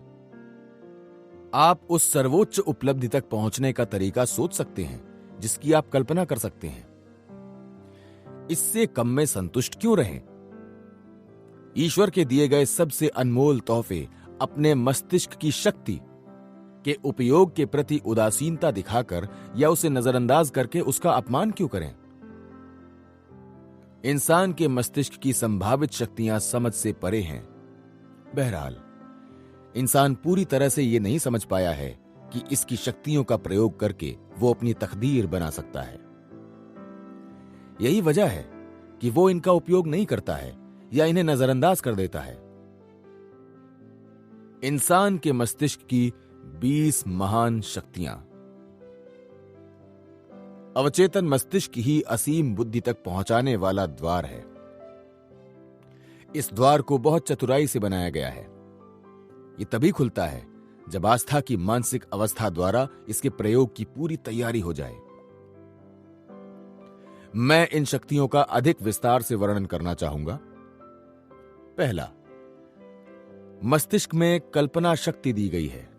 आप उस सर्वोच्च उपलब्धि तक पहुंचने का तरीका सोच सकते हैं जिसकी आप कल्पना कर सकते हैं। इससे कम में संतुष्ट क्यों रहें? ईश्वर के दिए गए सबसे अनमोल तोहफे अपने मस्तिष्क की शक्ति के उपयोग के प्रति उदासीनता दिखाकर या उसे नजरअंदाज करके उसका अपमान क्यों करें? इंसान के मस्तिष्क की संभावित शक्तियां समझ से परे हैं। बहरहाल, इंसान पूरी तरह से यह नहीं समझ पाया है कि इसकी शक्तियों का प्रयोग करके वो अपनी तकदीर बना सकता है। यही वजह है कि वो इनका उपयोग नहीं करता है या इन्हें नजरअंदाज कर देता है। इंसान के मस्तिष्क की 20 महान शक्तियां। अवचेतन मस्तिष्क ही असीम बुद्धि तक पहुंचाने वाला द्वार है। इस द्वार को बहुत चतुराई से बनाया गया है। यह तभी खुलता है जब आस्था की मानसिक अवस्था द्वारा इसके प्रयोग की पूरी तैयारी हो जाए। मैं इन शक्तियों का अधिक विस्तार से वर्णन करना चाहूंगा। पहला, मस्तिष्क में कल्पना शक्ति दी गई है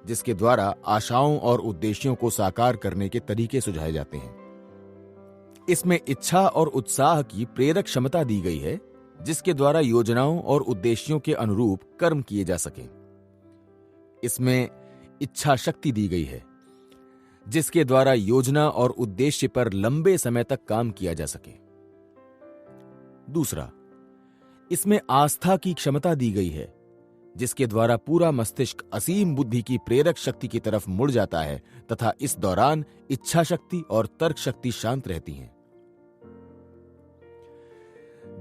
जिसके द्वारा आशाओं और उद्देश्यों को साकार करने के तरीके सुझाए जाते हैं। इसमें इच्छा और उत्साह की प्रेरक क्षमता दी गई है जिसके द्वारा योजनाओं और उद्देश्यों के अनुरूप कर्म किए जा सकें। इसमें इच्छा शक्ति दी गई है जिसके द्वारा योजना और उद्देश्य पर लंबे समय तक काम किया जा सके। दूसरा, इसमें आस्था की क्षमता दी गई है जिसके द्वारा पूरा मस्तिष्क असीम बुद्धि की प्रेरक शक्ति की तरफ मुड़ जाता है तथा इस दौरान इच्छा शक्ति और तर्क शक्ति शांत रहती हैं।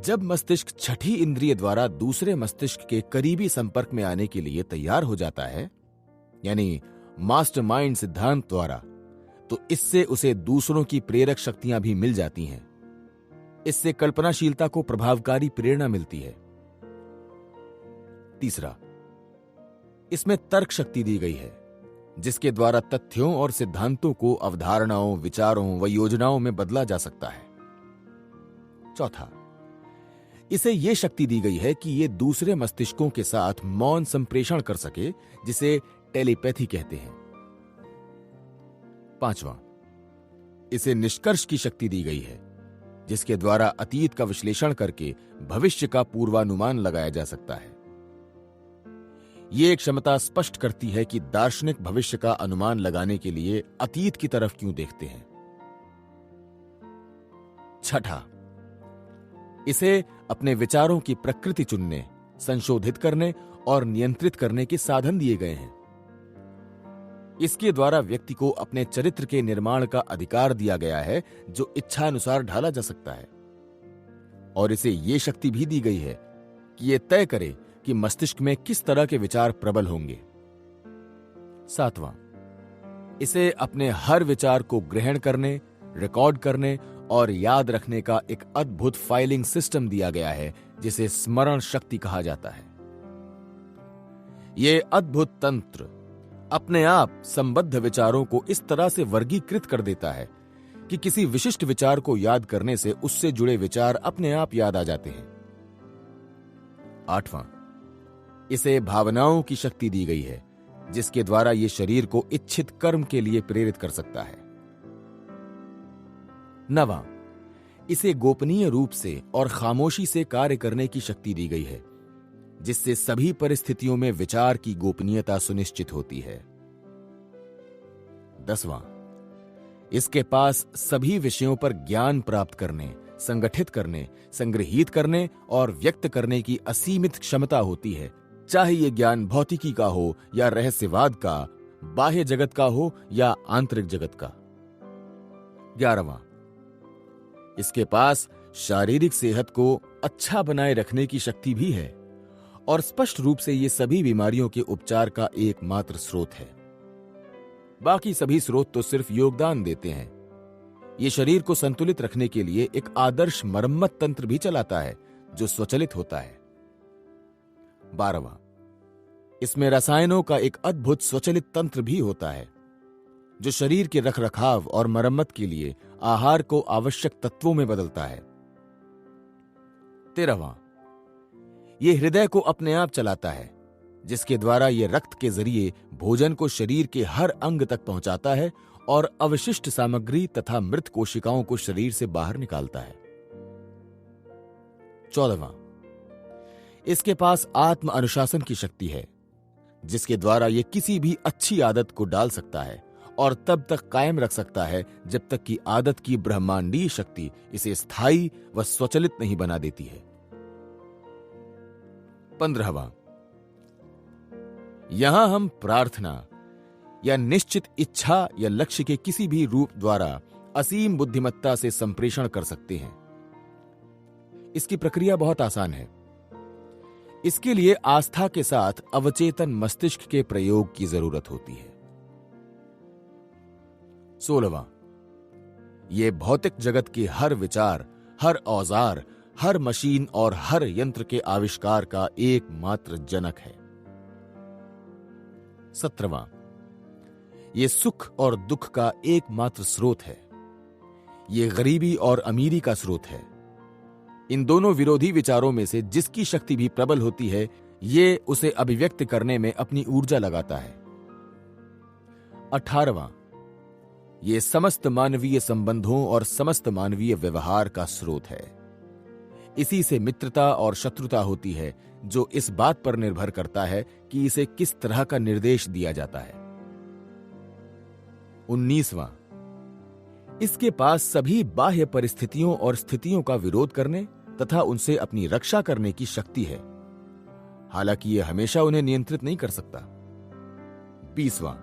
जब मस्तिष्क छठी इंद्रिय द्वारा दूसरे मस्तिष्क के करीबी संपर्क में आने के लिए तैयार हो जाता है, यानी मास्टरमाइंड सिद्धांत द्वारा, तो इससे उसे दूसरों की प्रेरक शक्तियां भी मिल जाती हैं। इससे कल्पनाशीलता को प्रभावकारी प्रेरणा मिलती है। तीसरा, इसमें तर्क शक्ति दी गई है जिसके द्वारा तथ्यों और सिद्धांतों को अवधारणाओं, विचारों व योजनाओं में बदला जा सकता है। चौथा, इसे यह शक्ति दी गई है कि यह दूसरे मस्तिष्कों के साथ मौन संप्रेषण कर सके जिसे टेलीपैथी कहते हैं। पांचवां, इसे निष्कर्ष की शक्ति दी गई है जिसके द्वारा अतीत का विश्लेषण करके भविष्य का पूर्वानुमान लगाया जा सकता है। यह क्षमता स्पष्ट करती है कि दार्शनिक भविष्य का अनुमान लगाने के लिए अतीत की तरफ क्यों देखते हैं। छठा, इसे अपने विचारों की प्रकृति चुनने, संशोधित करने और नियंत्रित करने के साधन दिए गए हैं। इसके द्वारा व्यक्ति को अपने चरित्र के निर्माण का अधिकार दिया गया है जो इच्छानुसार ढाला जा सकता है। और इसे यह शक्ति भी दी गई है कि यह तय करे कि मस्तिष्क में किस तरह के विचार प्रबल होंगे। सातवां, इसे अपने हर विचार को ग्रहण करने, रिकॉर्ड करने और याद रखने का एक अद्भुत फाइलिंग सिस्टम दिया गया है जिसे स्मरण शक्ति कहा जाता है। यह अद्भुत तंत्र अपने आप संबद्ध विचारों को इस तरह से वर्गीकृत कर देता है कि किसी विशिष्ट विचार को याद करने से उससे जुड़े विचार अपने आप याद आ जाते हैं। आठवां, इसे भावनाओं की शक्ति दी गई है जिसके द्वारा यह शरीर को इच्छित कर्म के लिए प्रेरित कर सकता है। नवां, इसे गोपनीय रूप से और खामोशी से कार्य करने की शक्ति दी गई है जिससे सभी परिस्थितियों में विचार की गोपनीयता सुनिश्चित होती है। 10वां, इसके पास सभी विषयों पर ज्ञान प्राप्त करने, संगठित करने, संग्रहीत करने और व्यक्त करने की असीमित क्षमता होती है, चाहे यह ज्ञान भौतिकी का हो या रहस्यवाद का, बाह्य जगत का हो या आंतरिक जगत का। 11वां, इसके पास शारीरिक सेहत को अच्छा बनाए रखने की शक्ति भी है और स्पष्ट रूप से ये सभी बीमारियों के उपचार का एकमात्र स्रोत है। बाकी सभी स्रोत तो सिर्फ योगदान देते हैं। ये शरीर को संतुलित रखने के लिए एक आदर्श मरम्मत तंत्र भी चलाता है जो स्वचालित होता है। 12वां, इसमें रसायनों का एक अद्भुत स्वचालित तंत्र भी होता है जो शरीर के रखरखाव और मरम्मत के लिए आहार को आवश्यक तत्वों में बदलता है। 13वां, यह हृदय को अपने आप चलाता है जिसके द्वारा यह रक्त के जरिए भोजन को शरीर के हर अंग तक पहुंचाता है और अवशिष्ट सामग्री तथा मृत कोशिकाओं को शरीर से बाहर निकालता है। 14वां, इसके पास आत्म अनुशासन की शक्ति है जिसके द्वारा यह किसी भी अच्छी आदत को डाल सकता है और तब तक कायम रख सकता है जब तक कि आदत की ब्रह्मांडीय शक्ति इसे स्थायी व स्वचालित नहीं बना देती है। 15वां, यहां हम प्रार्थना या निश्चित इच्छा या लक्ष्य के किसी भी रूप द्वारा असीम बुद्धिमत्ता से संप्रेषण कर सकते हैं। इसकी प्रक्रिया बहुत आसान है। इसके लिए आस्था के साथ अवचेतन मस्तिष्क के प्रयोग की जरूरत होती है। 16वां, यह भौतिक जगत के हर विचार, हर औजार, हर मशीन और हर यंत्र के आविष्कार का एकमात्र जनक है। 17वां, यह सुख और दुख का एकमात्र स्रोत है। यह गरीबी और अमीरी का स्रोत है। इन दोनों विरोधी विचारों में से जिसकी शक्ति भी प्रबल होती है, ये उसे अभिव्यक्त करने में अपनी ऊर्जा लगाता है। 18वां, ये समस्त मानवीय संबंधों और समस्त मानवीय व्यवहार का स्रोत है। इसी से मित्रता और शत्रुता होती है जो इस बात पर निर्भर करता है कि इसे किस तरह का निर्देश दिया जाता है। 19वां, इसके पास सभी बाह्य परिस्थितियों और स्थितियों का विरोध करने तथा उनसे अपनी रक्षा करने की शक्ति है, हालांकि यह हमेशा उन्हें नियंत्रित नहीं कर सकता। 20वां,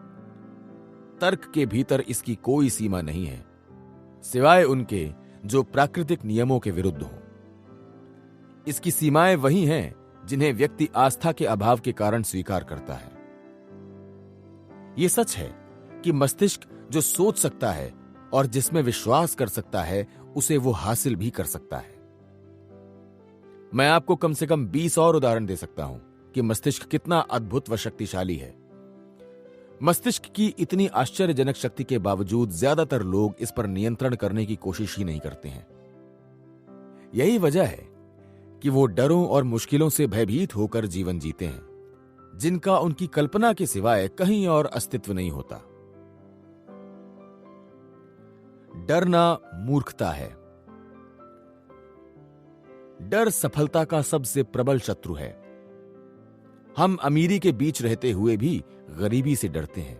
तर्क के भीतर इसकी कोई सीमा नहीं है सिवाय उनके जो प्राकृतिक नियमों के विरुद्ध हों। इसकी सीमाएं वही हैं जिन्हें व्यक्ति आस्था के अभाव के कारण स्वीकार करता है। यह सच है कि मस्तिष्क जो सोच सकता है और जिसमें विश्वास कर सकता है उसे वो हासिल भी कर सकता है। मैं आपको कम से कम 20 और उदाहरण दे सकता हूं कि मस्तिष्क कितना अद्भुत व शक्तिशाली है। मस्तिष्क की इतनी आश्चर्यजनक शक्ति के बावजूद ज्यादातर लोग इस पर नियंत्रण करने की कोशिश ही नहीं करते हैं। यही वजह है कि वो डरों और मुश्किलों से भयभीत होकर जीवन जीते हैं जिनका उनकी कल्पना के सिवाय कहीं और अस्तित्व नहीं होता। डरना मूर्खता है। डर सफलता का सबसे प्रबल शत्रु है। हम अमीरी के बीच रहते हुए भी गरीबी से डरते हैं।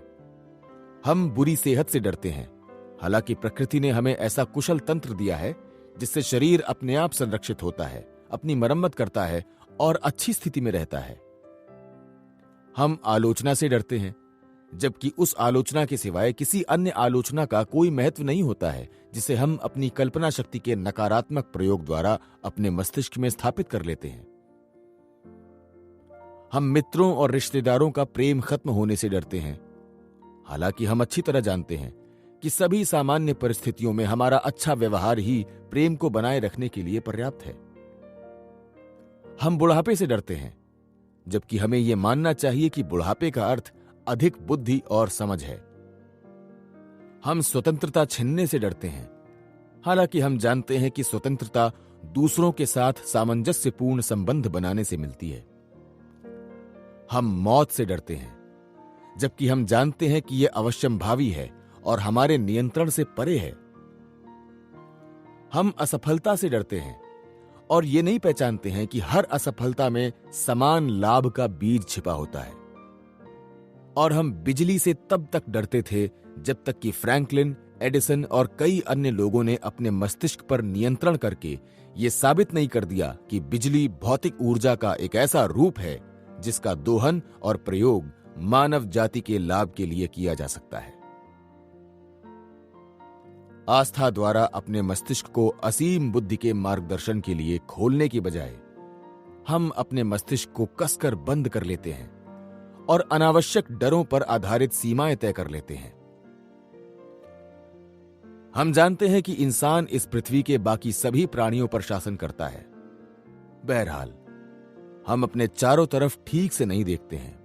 हम बुरी सेहत से डरते हैं, हालांकि प्रकृति ने हमें ऐसा कुशल तंत्र दिया है जिससे शरीर अपने आप संरक्षित होता है, अपनी मरम्मत करता है और अच्छी स्थिति में रहता है। हम आलोचना से डरते हैं, जबकि उस आलोचना के सिवाय किसी अन्य आलोचना का कोई महत्व नहीं होता है जिसे हम अपनी कल्पना शक्ति के नकारात्मक प्रयोग द्वारा अपने मस्तिष्क में स्थापित कर लेते हैं। हम मित्रों और रिश्तेदारों का प्रेम खत्म होने से डरते हैं, हालांकि हम अच्छी तरह जानते हैं कि सभी सामान्य परिस्थितियों में हमारा अच्छा व्यवहार ही प्रेम को बनाए रखने के लिए पर्याप्त है। हम बुढ़ापे से डरते हैं, जबकि हमें यह मानना चाहिए कि बुढ़ापे का अर्थ अधिक बुद्धि और समझ है। हम स्वतंत्रता छीनने से डरते हैं, हालांकि हम जानते हैं कि स्वतंत्रता दूसरों के साथ सामंजस्यपूर्ण संबंध बनाने से मिलती है। हम मौत से डरते हैं, जबकि हम जानते हैं कि यह अवश्यंभावी है और हमारे नियंत्रण से परे है। हम असफलता से डरते हैं और ये नहीं पहचानते हैं कि हर असफलता में समान लाभ का बीज छिपा होता है। और हम बिजली से तब तक डरते थे जब तक कि फ्रैंकलिन, एडिसन और कई अन्य लोगों ने अपने मस्तिष्क पर नियंत्रण करके यह साबित नहीं कर दिया कि बिजली भौतिक ऊर्जा का एक ऐसा रूप है जिसका दोहन और प्रयोग मानव जाति के लाभ के लिए किया जा सकता है। आस्था द्वारा अपने मस्तिष्क को असीम बुद्धि के मार्गदर्शन के लिए खोलने की बजाय हम अपने मस्तिष्क को कसकर बंद कर लेते हैं और अनावश्यक डरों पर आधारित सीमाएं तय कर लेते हैं। हम जानते हैं कि इंसान इस पृथ्वी के बाकी सभी प्राणियों पर शासन करता है। बहरहाल, हम अपने चारों तरफ ठीक से नहीं देखते हैं।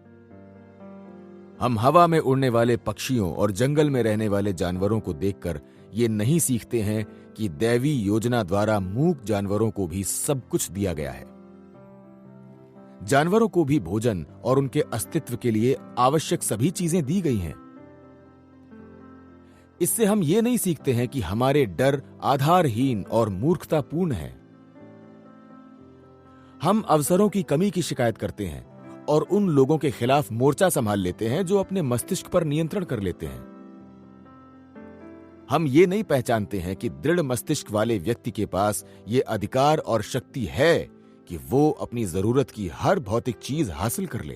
हम हवा में उड़ने वाले पक्षियों और जंगल में रहने वाले जानवरों को देखकर ये नहीं सीखते हैं कि दैवी योजना द्वारा मूक जानवरों को भी सब कुछ दिया गया है। जानवरों को भी भोजन और उनके अस्तित्व के लिए आवश्यक सभी चीजें दी गई हैं। इससे हम ये नहीं सीखते हैं कि हमारे डर आधारहीन और मूर्खतापूर्ण हैं। हम अवसरों की कमी की शिकायत करते हैं और उन लोगों के खिलाफ मोर्चा संभाल लेते हैं जो अपने मस्तिष्क पर नियंत्रण कर लेते हैं। हम ये नहीं पहचानते हैं कि दृढ़ मस्तिष्क वाले व्यक्ति के पास ये अधिकार और शक्ति है कि वो अपनी जरूरत की हर भौतिक चीज हासिल कर ले।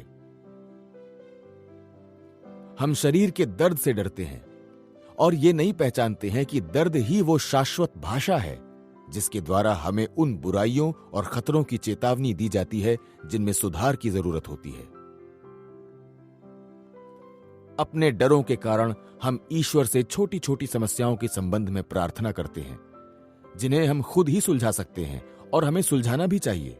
हम शरीर के दर्द से डरते हैं और ये नहीं पहचानते हैं कि दर्द ही वो शाश्वत भाषा है जिसके द्वारा हमें उन बुराइयों और खतरों की चेतावनी दी जाती है जिनमें सुधार की जरूरत होती है। अपने डरों के कारण हम ईश्वर से छोटी छोटी समस्याओं के संबंध में प्रार्थना करते हैं जिन्हें हम खुद ही सुलझा सकते हैं और हमें सुलझाना भी चाहिए।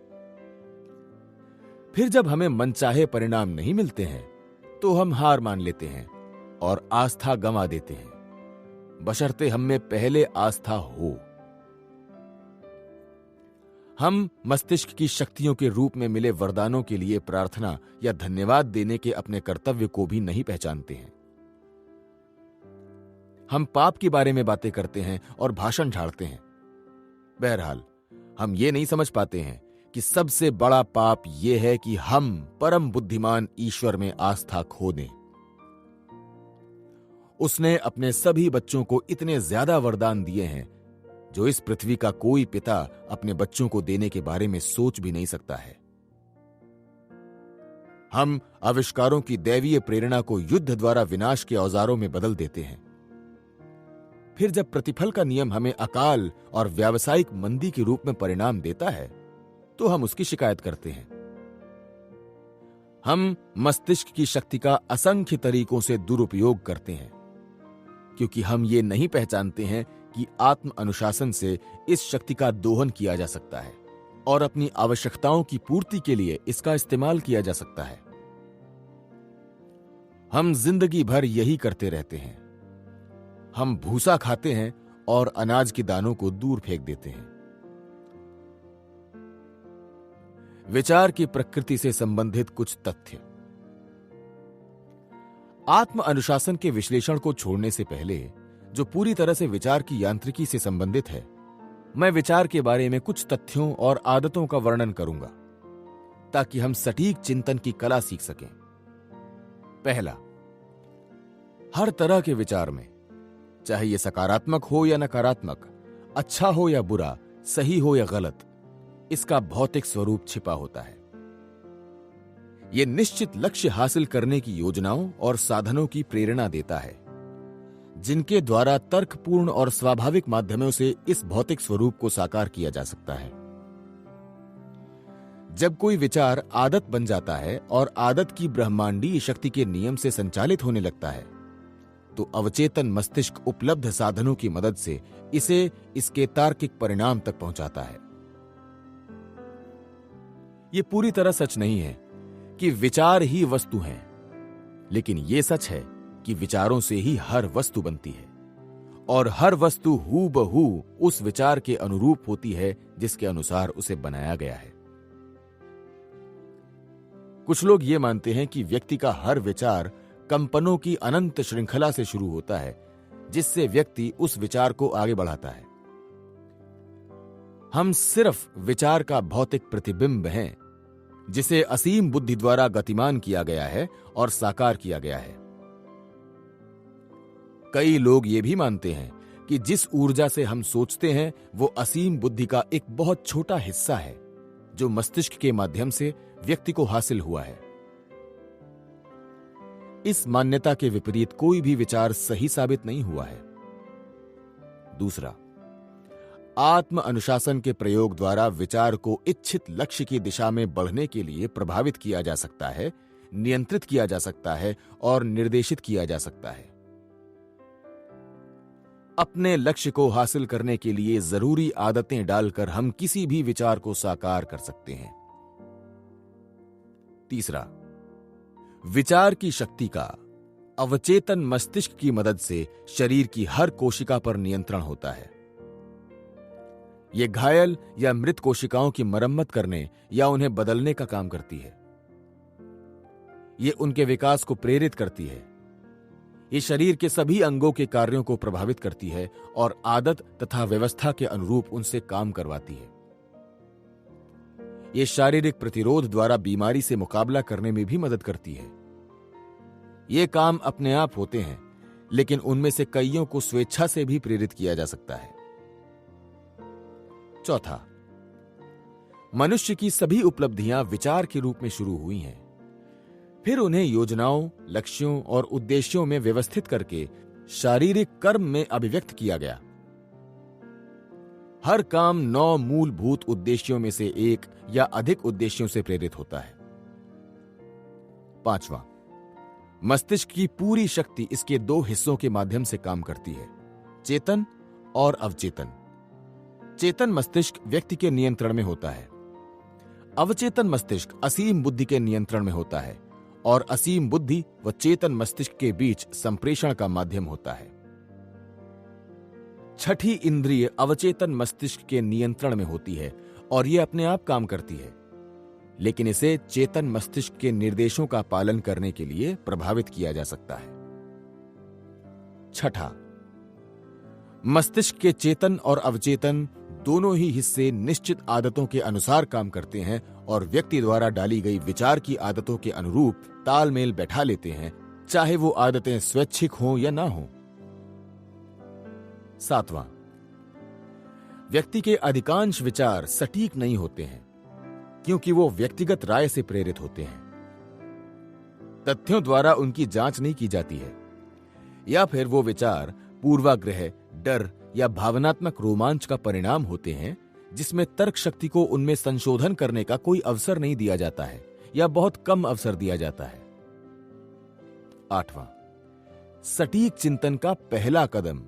फिर जब हमें मनचाहे परिणाम नहीं मिलते हैं तो हम हार मान लेते हैं और आस्था गंवा देते हैं, बशर्ते हम में पहले आस्था हो। हम मस्तिष्क की शक्तियों के रूप में मिले वरदानों के लिए प्रार्थना या धन्यवाद देने के अपने कर्तव्य को भी नहीं पहचानते हैं। हम पाप के बारे में बातें करते हैं और भाषण झाड़ते हैं। बहरहाल, हम ये नहीं समझ पाते हैं कि सबसे बड़ा पाप यह है कि हम परम बुद्धिमान ईश्वर में आस्था खो दें। उसने अपने सभी बच्चों को इतने ज्यादा वरदान दिए हैं जो इस पृथ्वी का कोई पिता अपने बच्चों को देने के बारे में सोच भी नहीं सकता है। हम आविष्कारों की दैवीय प्रेरणा को युद्ध द्वारा विनाश के औजारों में बदल देते हैं। फिर जब प्रतिफल का नियम हमें अकाल और व्यावसायिक मंदी के रूप में परिणाम देता है तो हम उसकी शिकायत करते हैं। हम मस्तिष्क की शक्ति का असंख्य तरीकों से दुरुपयोग करते हैं क्योंकि हम ये नहीं पहचानते हैं कि आत्म अनुशासन से इस शक्ति का दोहन किया जा सकता है और अपनी आवश्यकताओं की पूर्ति के लिए इसका इस्तेमाल किया जा सकता है। हम जिंदगी भर यही करते रहते हैं। हम भूसा खाते हैं और अनाज के दानों को दूर फेंक देते हैं। विचार की प्रकृति से संबंधित कुछ तथ्य। आत्म अनुशासन के विश्लेषण को छोड़ने से पहले, जो पूरी तरह से विचार की यांत्रिकी से संबंधित है, मैं विचार के बारे में कुछ तथ्यों और आदतों का वर्णन करूंगा ताकि हम सटीक चिंतन की कला सीख सकें। पहला, हर तरह के विचार में, चाहे यह सकारात्मक हो या नकारात्मक, अच्छा हो या बुरा, सही हो या गलत, इसका भौतिक स्वरूप छिपा होता है। यह निश्चित लक्ष्य हासिल करने की योजनाओं और साधनों की प्रेरणा देता है जिनके द्वारा तर्कपूर्ण और स्वाभाविक माध्यमों से इस भौतिक स्वरूप को साकार किया जा सकता है। जब कोई विचार आदत बन जाता है और आदत की ब्रह्मांडीय शक्ति के नियम से संचालित होने लगता है तो अवचेतन मस्तिष्क उपलब्ध साधनों की मदद से इसे इसके तार्किक परिणाम तक पहुंचाता है। यह पूरी तरह सच नहीं है कि विचार ही वस्तु हैं, लेकिन यह सच है कि विचारों से ही हर वस्तु बनती है और हर वस्तु हूबहू उस विचार के अनुरूप होती है जिसके अनुसार उसे बनाया गया है। कुछ लोग ये मानते हैं कि व्यक्ति का हर विचार कंपनों की अनंत श्रृंखला से शुरू होता है जिससे व्यक्ति उस विचार को आगे बढ़ाता है। हम सिर्फ विचार का भौतिक प्रतिबिंब हैं जिसे असीम बुद्धि द्वारा गतिमान किया गया है और साकार किया गया है। कई लोग ये भी मानते हैं कि जिस ऊर्जा से हम सोचते हैं वो असीम बुद्धि का एक बहुत छोटा हिस्सा है जो मस्तिष्क के माध्यम से व्यक्ति को हासिल हुआ है। इस मान्यता के विपरीत कोई भी विचार सही साबित नहीं हुआ है। दूसरा, आत्म अनुशासन के प्रयोग द्वारा विचार को इच्छित लक्ष्य की दिशा में बढ़ने के लिए प्रभावित किया जा सकता है, नियंत्रित किया जा सकता है और निर्देशित किया जा सकता है। अपने लक्ष्य को हासिल करने के लिए जरूरी आदतें डालकर हम किसी भी विचार को साकार कर सकते हैं। तीसरा, विचार की शक्ति का अवचेतन मस्तिष्क की मदद से शरीर की हर कोशिका पर नियंत्रण होता है। यह घायल या मृत कोशिकाओं की मरम्मत करने या उन्हें बदलने का काम करती है। यह उनके विकास को प्रेरित करती है। ये शरीर के सभी अंगों के कार्यों को प्रभावित करती है और आदत तथा व्यवस्था के अनुरूप उनसे काम करवाती है। ये शारीरिक प्रतिरोध द्वारा बीमारी से मुकाबला करने में भी मदद करती है। ये काम अपने आप होते हैं, लेकिन उनमें से कईयों को स्वेच्छा से भी प्रेरित किया जा सकता है। चौथा, मनुष्य की सभी उपलब्धियां विचार के रूप में शुरू हुई हैं, फिर उन्हें योजनाओं, लक्ष्यों और उद्देश्यों में व्यवस्थित करके शारीरिक कर्म में अभिव्यक्त किया गया। हर काम 9 मूलभूत उद्देश्यों में से एक या अधिक उद्देश्यों से प्रेरित होता है। पांचवां, मस्तिष्क की पूरी शक्ति इसके 2 हिस्सों के माध्यम से काम करती है, चेतन और अवचेतन। चेतन मस्तिष्क व्यक्ति के नियंत्रण में होता है। अवचेतन मस्तिष्क असीम बुद्धि के नियंत्रण में होता है और असीम बुद्धि व चेतन मस्तिष्क के बीच संप्रेषण का माध्यम होता है। छठी इंद्रिय अवचेतन मस्तिष्क के नियंत्रण में होती है और यह अपने आप काम करती है, लेकिन इसे चेतन मस्तिष्क के निर्देशों का पालन करने के लिए प्रभावित किया जा सकता है। छठा, मस्तिष्क के चेतन और अवचेतन दोनों ही हिस्से निश्चित आदतों के अनुसार काम करते हैं और व्यक्ति द्वारा डाली गई विचार की आदतों के अनुरूप तालमेल बैठा लेते हैं, चाहे वो आदतें स्वैच्छिक हों या ना हों। सातवां, व्यक्ति के अधिकांश विचार सटीक नहीं होते हैं, क्योंकि वो व्यक्तिगत राय से प्रेरित होते हैं। तथ्यों द्वारा उनकी जांच नहीं की जाती है, या फिर वो विचार पूर्वाग्रह, डर या भावनात्मक रोमांच का परिणाम होते हैं, जिसमें तर्क शक्ति को उनमें संशोधन करने का कोई अवसर नहीं दिया जाता है या बहुत कम अवसर दिया जाता है। आठवां, सटीक चिंतन का पहला कदम,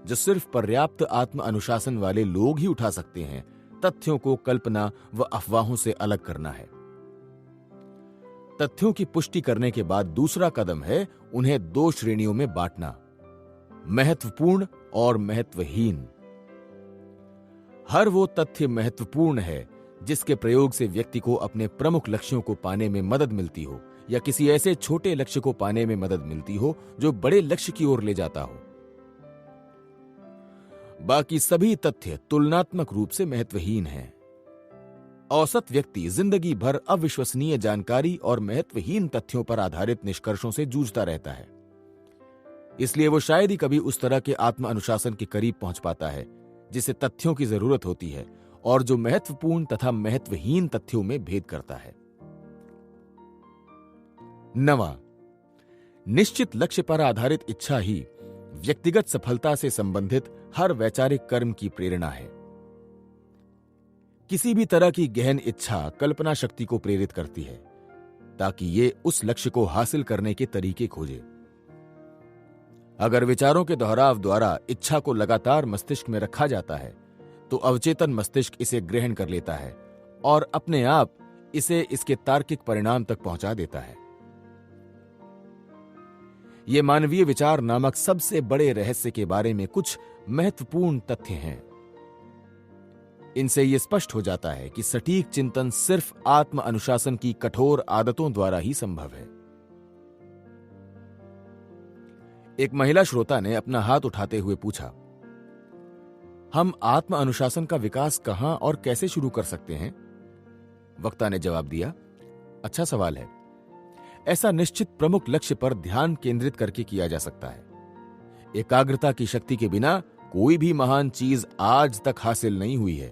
जो सिर्फ पर्याप्त आत्म अनुशासन वाले लोग ही उठा सकते हैं, तथ्यों को कल्पना व अफवाहों से अलग करना है। तथ्यों की पुष्टि करने के बाद दूसरा कदम है उन्हें 2 श्रेणियों में बांटना, महत्वपूर्ण और महत्वहीन। हर वो तथ्य महत्वपूर्ण है जिसके प्रयोग से व्यक्ति को अपने प्रमुख लक्ष्यों को पाने में मदद मिलती हो या किसी ऐसे छोटे लक्ष्य को पाने में मदद मिलती हो जो बड़े लक्ष्य की ओर ले जाता हो। बाकी सभी तथ्य तुलनात्मक रूप से महत्वहीन हैं। औसत व्यक्ति जिंदगी भर अविश्वसनीय जानकारी और महत्वहीन तथ्यों पर आधारित निष्कर्षों से जूझता रहता है। इसलिए वो शायद ही कभी उस तरह के आत्म अनुशासन के करीब पहुंच पाता है जिसे तथ्यों की जरूरत होती है और जो महत्वपूर्ण तथा महत्वहीन तथ्यों में भेद करता है। 9वां, निश्चित लक्ष्य पर आधारित इच्छा ही व्यक्तिगत सफलता से संबंधित हर वैचारिक कर्म की प्रेरणा है। किसी भी तरह की गहन इच्छा कल्पना शक्ति को प्रेरित करती है ताकि ये उस लक्ष्य को हासिल करने के तरीके खोजे। अगर विचारों के दोहराव द्वारा इच्छा को लगातार मस्तिष्क में रखा जाता है तो अवचेतन मस्तिष्क इसे ग्रहण कर लेता है और अपने आप इसे इसके तार्किक परिणाम तक पहुंचा देता है। ये मानवीय विचार नामक सबसे बड़े रहस्य के बारे में कुछ महत्वपूर्ण तथ्य हैं। इनसे यह स्पष्ट हो जाता है कि सटीक चिंतन सिर्फ आत्म अनुशासन की कठोर आदतों द्वारा ही संभव है। एक महिला श्रोता ने अपना हाथ उठाते हुए पूछा, हम आत्म अनुशासन का विकास कहां और कैसे शुरू कर सकते हैं? वक्ता ने जवाब दिया, अच्छा सवाल है। ऐसा निश्चित प्रमुख लक्ष्य पर ध्यान केंद्रित करके किया जा सकता है। एकाग्रता की शक्ति के बिना कोई भी महान चीज आज तक हासिल नहीं हुई है।